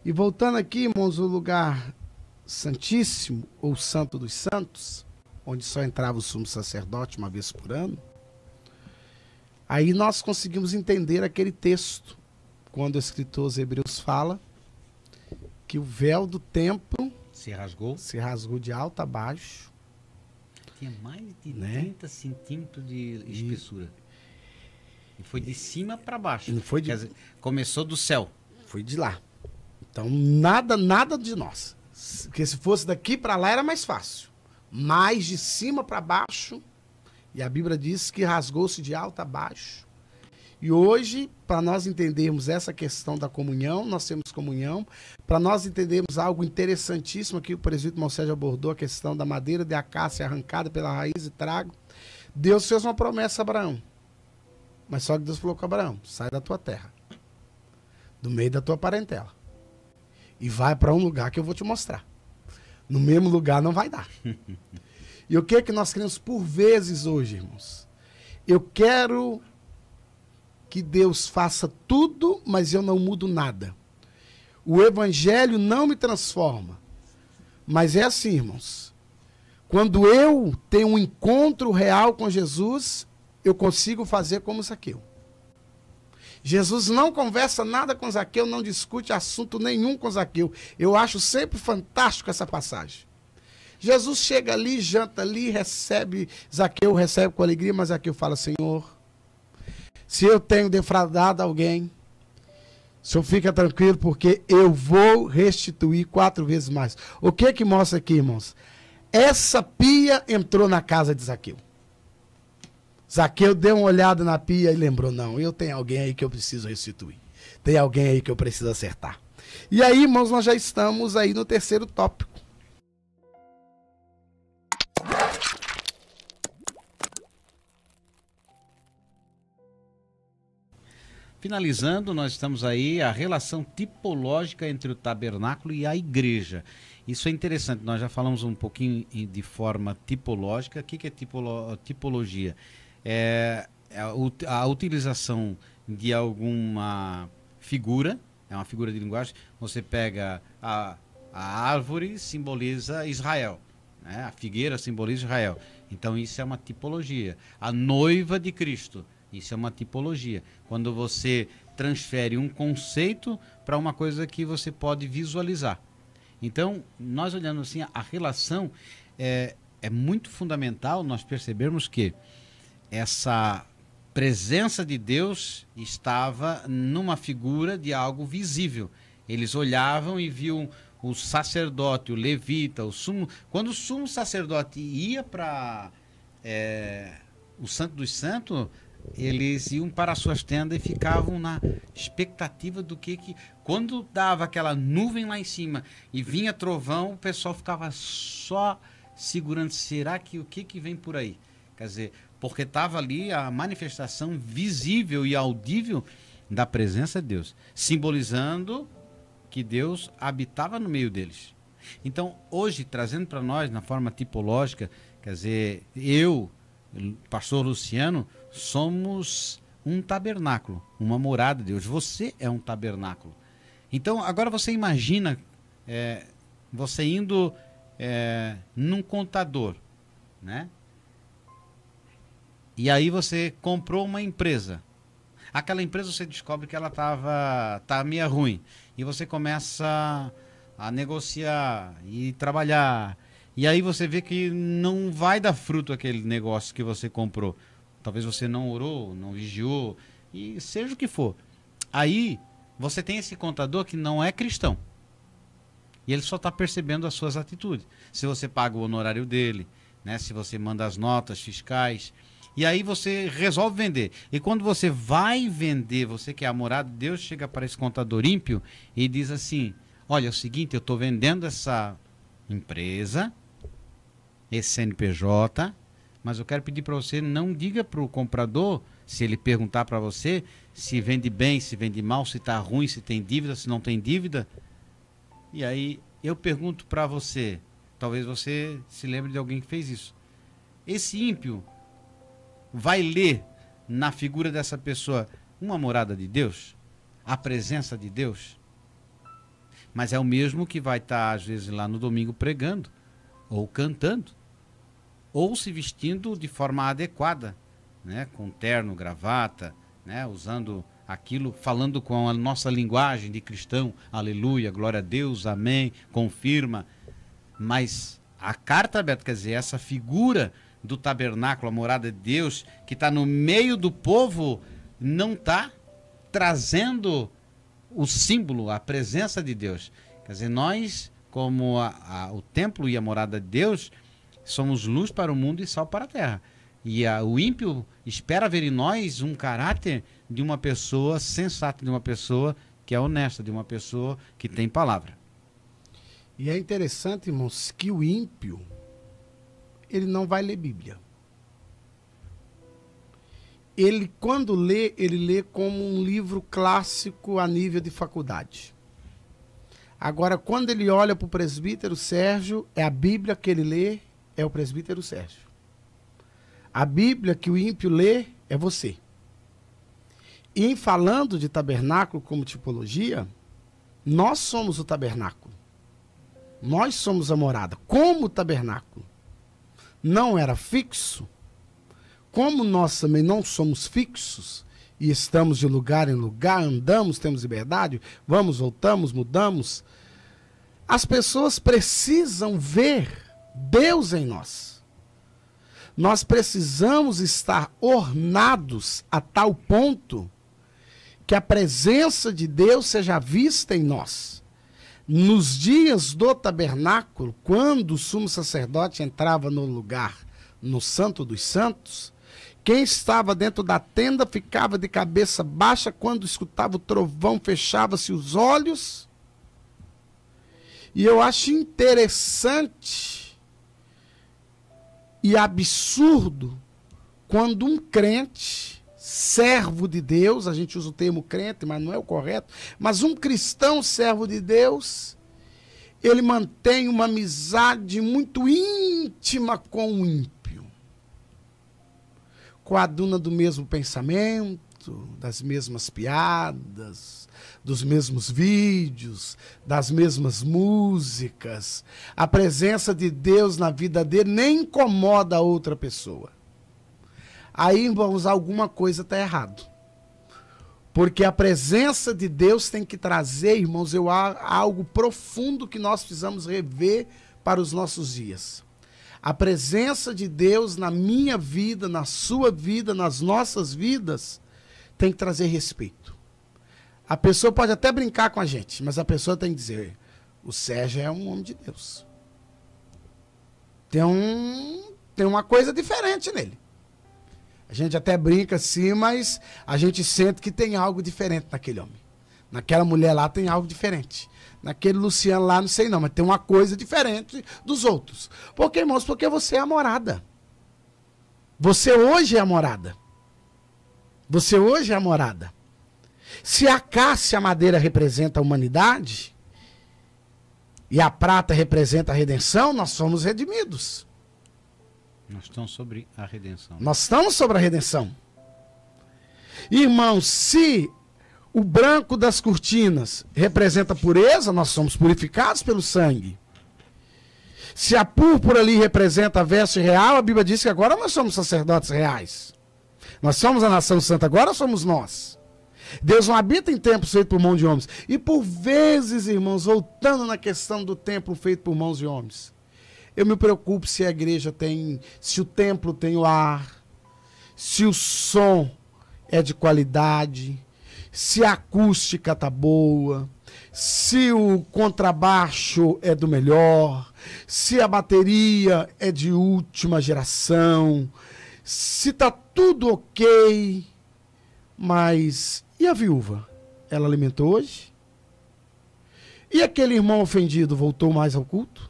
E voltando aqui, irmãos, o lugar santíssimo, ou Santo dos Santos, onde só entrava o sumo sacerdote uma vez por ano, aí nós conseguimos entender aquele texto, quando o escritor aos Hebreus fala que o véu do templo se rasgou de alto a baixo. Tinha mais de 30 centímetros de espessura. E foi de cima para baixo. Não foi Quer dizer, começou do céu. Foi de lá. Então, nada de nós. Porque se fosse daqui para lá era mais fácil. Mas de cima para baixo, e a Bíblia diz que rasgou-se de alto a baixo. E hoje, para nós entendermos essa questão da comunhão, nós temos comunhão. Para nós entendermos algo interessantíssimo aqui, o presbítero Moisés abordou a questão da madeira de acácia arrancada pela raiz e trago. Deus fez uma promessa a Abraão. Mas só que Deus falou com Abraão: sai da tua terra, do meio da tua parentela, e vai para um lugar que eu vou te mostrar. No mesmo lugar não vai dar. E o que é que nós queremos por vezes hoje, irmãos? Eu quero que Deus faça tudo, mas eu não mudo nada. O evangelho não me transforma. Mas é assim, irmãos. Quando eu tenho um encontro real com Jesus, eu consigo fazer como Zaqueu. Jesus não conversa nada com Zaqueu, não discute assunto nenhum com Zaqueu. Eu acho sempre fantástico essa passagem. Jesus chega ali, janta ali, recebe, Zaqueu recebe com alegria, mas Zaqueu fala: Senhor, se eu tenho defraudado alguém, o senhor fica tranquilo, porque eu vou restituir 4 vezes mais. O que mostra aqui, irmãos? Essa pia entrou na casa de Zaqueu. Zaqueu deu uma olhada na pia e lembrou: não, eu tenho alguém aí que eu preciso restituir. Tem alguém aí que eu preciso acertar. E aí, irmãos, nós já estamos aí no terceiro tópico. Finalizando, nós estamos aí a relação tipológica entre o tabernáculo e a igreja. Isso é interessante, nós já falamos um pouquinho de forma tipológica. O que é tipologia? É a utilização de alguma figura, é uma figura de linguagem. Você pega a árvore, simboliza Israel, né? A figueira simboliza Israel. Então isso é uma tipologia. A noiva de Cristo, isso é uma tipologia. Quando você transfere um conceito para uma coisa que você pode visualizar. Então, nós olhando assim, a relação é muito fundamental nós percebermos que essa presença de Deus estava numa figura de algo visível. Eles olhavam e viam o sacerdote, o levita, o sumo... Quando o sumo sacerdote ia para o Santo dos Santos, eles iam para as suas tendas e ficavam na expectativa do que... Quando dava aquela nuvem lá em cima e vinha trovão, o pessoal ficava só segurando. Será que o que vem por aí? Quer dizer, porque estava ali a manifestação visível e audível da presença de Deus, simbolizando que Deus habitava no meio deles. Então, hoje, trazendo para nós, na forma tipológica, quer dizer, eu, pastor Luciano, somos um tabernáculo, uma morada de Deus. Você é um tabernáculo. Então, agora você imagina você indo num contador, né? E aí você comprou uma empresa. Aquela empresa você descobre que ela tá meio ruim. E você começa a negociar e trabalhar. E aí você vê que não vai dar fruto aquele negócio que você comprou. Talvez você não orou, não vigiou, e seja o que for. Aí você tem esse contador que não é cristão. E ele só está percebendo as suas atitudes. Se você paga o honorário dele, né? Se você manda as notas fiscais. E aí você resolve vender. E quando você vai vender, você que é a morada de Deus, chega para esse contador ímpio e diz assim: olha, é o seguinte, eu estou vendendo essa empresa, esse CNPJ, mas eu quero pedir para você, não diga para o comprador, se ele perguntar para você, se vende bem, se vende mal, se está ruim, se tem dívida, se não tem dívida. E aí eu pergunto para você, talvez você se lembre de alguém que fez isso. Esse ímpio vai ler na figura dessa pessoa uma morada de Deus? A presença de Deus? Mas é o mesmo que vai estar, às vezes, lá no domingo pregando, ou cantando, ou se vestindo de forma adequada, né? Com terno, gravata, né? Usando aquilo, falando com a nossa linguagem de cristão, aleluia, glória a Deus, amém, confirma. Mas a carta aberta, quer dizer, essa figura do tabernáculo, a morada de Deus, que está no meio do povo, não está trazendo o símbolo, a presença de Deus. Quer dizer, nós, como o templo e a morada de Deus, somos luz para o mundo e sal para a terra. E o ímpio espera ver em nós um caráter de uma pessoa sensata, de uma pessoa que é honesta, de uma pessoa que tem palavra. E é interessante, irmãos, que o ímpio, ele não vai ler Bíblia. Ele, quando lê, ele lê como um livro clássico a nível de faculdade. Agora, quando ele olha para o presbítero Sérgio, é a Bíblia que ele lê, é o presbítero Sérgio. A Bíblia que o ímpio lê é você. E em falando de tabernáculo como tipologia, nós somos o tabernáculo. Nós somos a morada, como tabernáculo. não era fixo, como nós também não somos fixos e estamos de lugar em lugar, andamos, temos liberdade, vamos, voltamos, mudamos, as pessoas precisam ver Deus em nós. Nós precisamos estar ornados a tal ponto que a presença de Deus seja vista em nós. Nos dias do tabernáculo, quando o sumo sacerdote entrava no lugar, no Santo dos Santos, quem estava dentro da tenda ficava de cabeça baixa, quando escutava o trovão, fechava-se os olhos. E eu acho interessante e absurdo quando um crente, servo de Deus, a gente usa o termo crente, mas não é o correto, mas um cristão servo de Deus, ele mantém uma amizade muito íntima com o ímpio, coaduna do mesmo pensamento, das mesmas piadas, dos mesmos vídeos, das mesmas músicas. A presença de Deus na vida dele nem incomoda a outra pessoa. Aí, irmãos, alguma coisa está errado. Porque a presença de Deus tem que trazer, irmãos, algo profundo que nós precisamos rever para os nossos dias. A presença de Deus na minha vida, na sua vida, nas nossas vidas, tem que trazer respeito. A pessoa pode até brincar com a gente, mas a pessoa tem que dizer, o Sérgio é um homem de Deus. Tem uma coisa diferente nele. A gente até brinca assim, mas a gente sente que tem algo diferente naquele homem. Naquela mulher lá tem algo diferente. Naquele Luciano lá, não sei não, mas tem uma coisa diferente dos outros. Por quê, irmãos? Porque você é a morada. Você hoje é a morada. Você hoje é a morada. Se a cássia, a madeira representa a humanidade, e a prata representa a redenção, nós somos redimidos. Nós estamos sobre a redenção. Nós estamos sobre a redenção. Irmãos, se o branco das cortinas representa a pureza, nós somos purificados pelo sangue. Se a púrpura ali representa a veste real, a Bíblia diz que agora nós somos sacerdotes reais. Nós somos a nação santa, agora somos nós. Deus não habita em templos feitos por mãos de homens. E por vezes, irmãos, voltando na questão do templo feito por mãos de homens, eu me preocupo se a igreja tem, se o templo tem o ar, se o som é de qualidade, se a acústica tá boa, se o contrabaixo é do melhor, se a bateria é de última geração, se tá tudo ok. Mas e a viúva? Ela alimentou hoje? E aquele irmão ofendido voltou mais ao culto?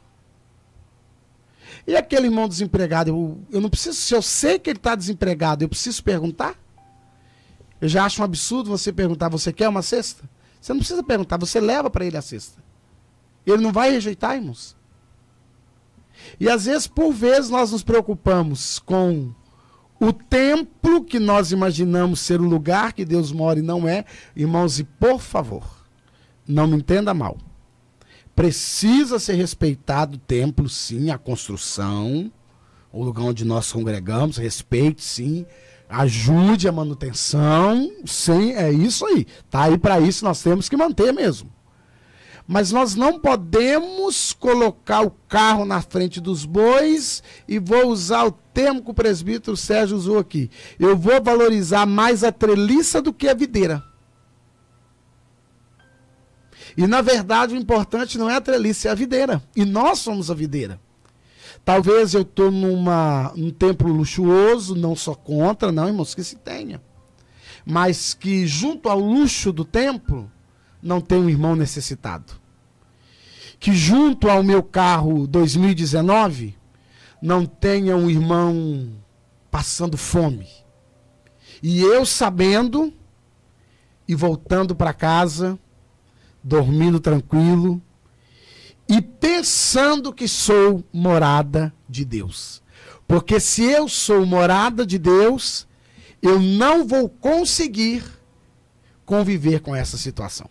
E aquele irmão desempregado, eu não preciso, se eu sei que ele está desempregado, eu preciso perguntar? Eu já acho um absurdo você perguntar, você quer uma cesta? Você não precisa perguntar, você leva para ele a cesta. Ele não vai rejeitar, irmãos. E às vezes, por vezes, nós nos preocupamos com o templo que nós imaginamos ser o lugar que Deus mora e não é. Irmãos, e por favor, não me entenda mal. Precisa ser respeitado o templo, sim, a construção, o lugar onde nós congregamos, respeite, sim, ajude a manutenção, sim, é isso aí. Tá aí para isso, nós temos que manter mesmo. Mas nós não podemos colocar o carro na frente dos bois, e vou usar o termo que o presbítero Sérgio usou aqui. Eu vou valorizar mais a treliça do que a videira. E, na verdade, o importante não é a treliça, é a videira. E nós somos a videira. Talvez eu estou num templo luxuoso, não sou contra, não, irmãos, que se tenha. Mas que junto ao luxo do templo, não tem um irmão necessitado. Que junto ao meu carro 2019, não tenha um irmão passando fome. E eu sabendo e voltando para casa, dormindo tranquilo e pensando que sou morada de Deus. Porque se eu sou morada de Deus, eu não vou conseguir conviver com essa situação.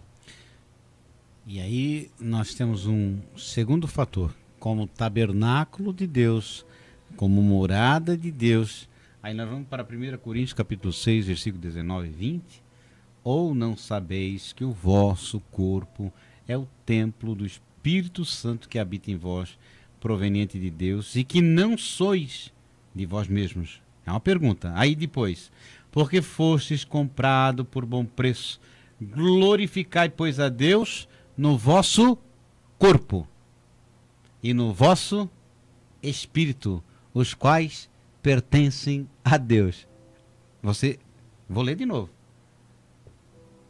E aí nós temos um segundo fator. Como tabernáculo de Deus, como morada de Deus. Aí nós vamos para 1 Coríntios capítulo 6, versículo 19 e 20. Ou não sabeis que o vosso corpo é o templo do Espírito Santo que habita em vós, proveniente de Deus, e que não sois de vós mesmos? É uma pergunta. Aí depois, porque fostes comprado por bom preço, glorificai, pois, a Deus no vosso corpo e no vosso espírito, os quais pertencem a Deus. Vou ler de novo.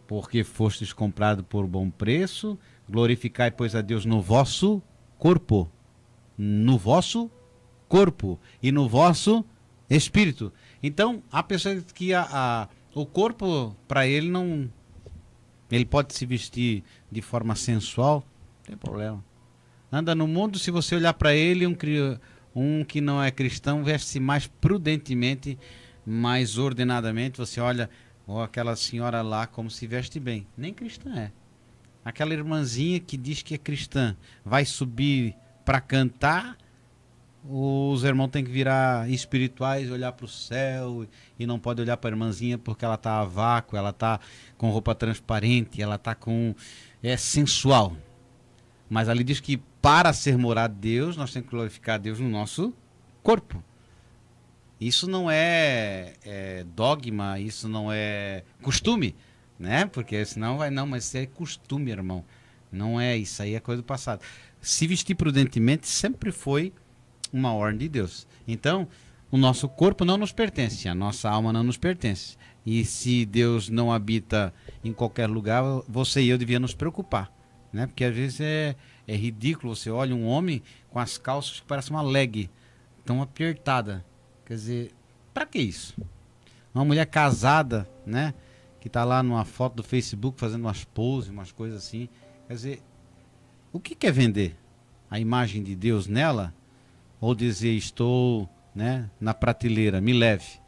Porque fostes comprado por bom preço, glorificai, pois, a Deus no vosso corpo e no vosso espírito. Então, há pessoas que o corpo, para ele, não... Ele pode se vestir de forma sensual, não tem problema. Anda no mundo, se você olhar para ele, um que não é cristão, veste-se mais prudentemente, mais ordenadamente. Você olha, aquela senhora lá como se veste bem. Nem cristã é. Aquela irmãzinha que diz que é cristã, vai subir para cantar, os irmãos têm que virar espirituais, olhar para o céu, e não pode olhar para a irmãzinha porque ela está a vácuo, ela está com roupa transparente, ela está com... é sensual. Mas ali diz que para ser morada de Deus, nós temos que glorificar a Deus no nosso corpo. Isso não é dogma, isso não é costume, né? Porque senão vai, não, mas isso é costume, irmão. Não é, isso aí é coisa do passado. Se vestir prudentemente sempre foi uma ordem de Deus. Então, o nosso corpo não nos pertence, a nossa alma não nos pertence. E se Deus não habita em qualquer lugar, você e eu devíamos nos preocupar, né? Porque às vezes é ridículo, você olha um homem com as calças que parecem uma leg, tão apertada. Quer dizer, para que isso? Uma mulher casada, né? Que está lá numa foto do Facebook fazendo umas poses, umas coisas assim. Quer dizer, o que quer vender? A imagem de Deus nela? Ou dizer, estou, né, na prateleira, me leve.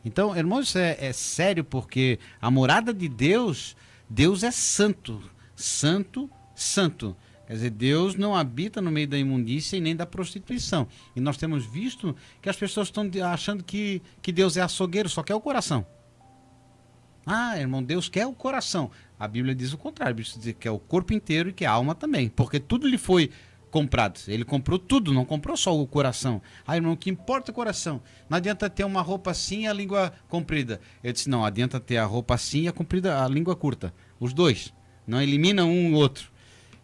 Então, irmãos, isso é sério, porque a morada de Deus, Deus é santo. Santo, santo. Quer dizer, Deus não habita no meio da imundícia e nem da prostituição. E nós temos visto que as pessoas estão achando que Deus é açougueiro, só quer o coração. Ah, irmão, Deus quer o coração. A Bíblia diz o contrário, a Bíblia diz que é o corpo inteiro e que é a alma também, porque tudo lhe foi comprado. Ele comprou tudo, não comprou só o coração. Ah, irmão, o que importa é o coração. Não adianta ter uma roupa assim e a língua comprida. Eu disse, não, adianta ter a roupa assim e a língua curta. Os dois. Não elimina um ou outro.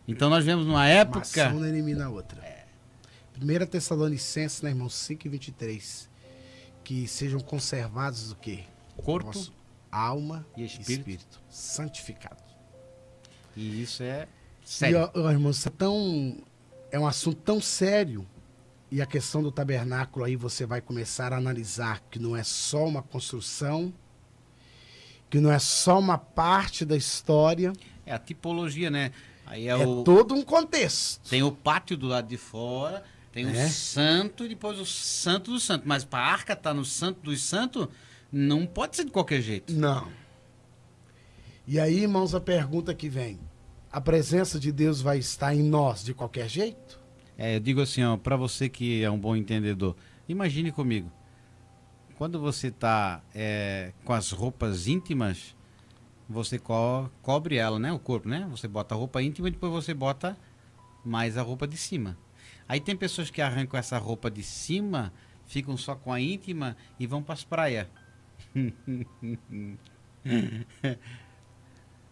Então nós vemos numa época... Uma ação não elimina a outra. 1 Tessalonicenses, né, irmão, 5:23. Que sejam conservados o quê? Corpo, nosso alma e espírito. Santificado. E isso é sério. E, irmão, isso é um assunto tão sério. E a questão do tabernáculo aí você vai começar a analisar que não é só uma construção, que não é só uma parte da história. É a tipologia, né? Aí todo um contexto. Tem o pátio do lado de fora, tem o santo e depois o santo do santo. Mas para a arca estar no santo dos santos, não pode ser de qualquer jeito. Não. E aí, irmãos, a pergunta que vem. A presença de Deus vai estar em nós de qualquer jeito? Eu digo assim, ó, para você que é um bom entendedor, imagine comigo. Quando você está com as roupas íntimas, você cobre ela, né? O corpo, né? Você bota a roupa íntima e depois você bota mais a roupa de cima. Aí tem pessoas que arrancam essa roupa de cima, ficam só com a íntima e vão para as praias.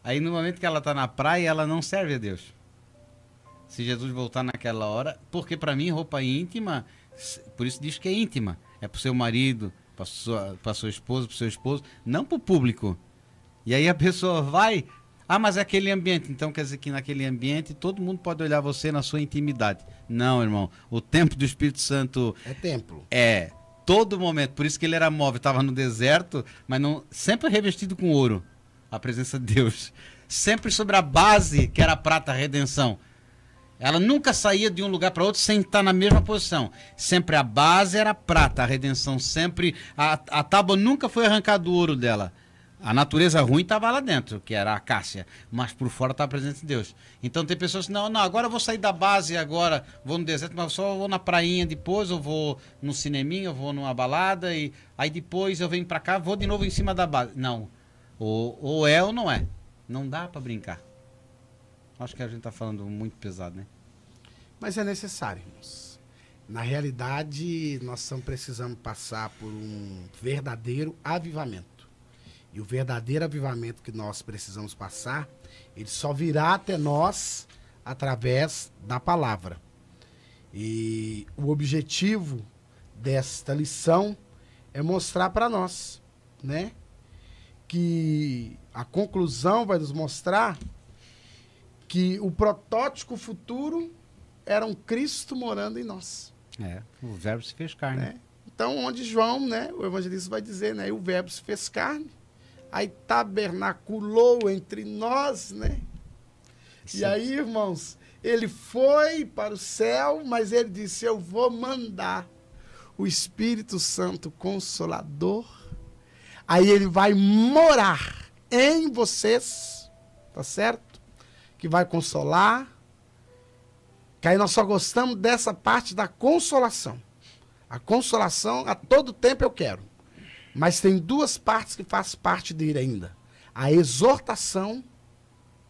Aí no momento que ela está na praia, ela não serve a Deus. Se Jesus voltar naquela hora, porque para mim roupa íntima, por isso diz que é íntima. É para o seu marido, para sua esposa, para o seu esposo, não para o público. E aí a pessoa vai, mas é aquele ambiente. Então quer dizer que naquele ambiente todo mundo pode olhar você na sua intimidade. Não, irmão. O templo do Espírito Santo... É templo. É, todo momento. Por isso que ele era móvel, estava no deserto, mas não, sempre revestido com ouro. A presença de Deus. Sempre sobre a base que era a prata, a redenção. Ela nunca saía de um lugar para outro sem estar na mesma posição. Sempre a base era prata, a redenção sempre... A tábua nunca foi arrancada do ouro dela. A natureza ruim estava lá dentro, que era a acácia, mas por fora está a presença de Deus. Então tem pessoas que, não, agora eu vou sair da base, agora vou no deserto, mas só vou na prainha depois, eu vou no cineminha, eu vou numa balada, e aí depois eu venho para cá, vou de novo em cima da base. Não, ou é ou não é. Não dá para brincar. Acho que a gente está falando muito pesado, né? Mas é necessário, irmãos. Na realidade, nós estamos precisando passar por um verdadeiro avivamento. E o verdadeiro avivamento que nós precisamos passar, ele só virá até nós através da palavra. E o objetivo desta lição é mostrar para nós, né? Que a conclusão vai nos mostrar que o protótipo futuro era um Cristo morando em nós. O verbo se fez carne. Né? Então, onde João, né, o evangelista vai dizer, né, o verbo se fez carne, aí tabernaculou entre nós, né? Sim. E aí, irmãos, ele foi para o céu, mas ele disse, eu vou mandar o Espírito Santo Consolador, aí ele vai morar em vocês, tá certo? Que vai consolar, que aí nós só gostamos dessa parte da consolação. A consolação, a todo tempo eu quero. Mas tem duas partes que fazem parte dele ainda. A exortação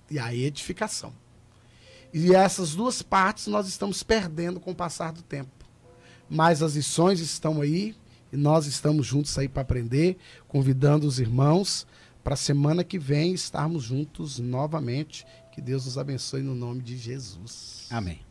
e a edificação. E essas duas partes nós estamos perdendo com o passar do tempo. Mas as lições estão aí e nós estamos juntos aí para aprender, convidando os irmãos para a semana que vem estarmos juntos novamente. Que Deus nos abençoe no nome de Jesus. Amém.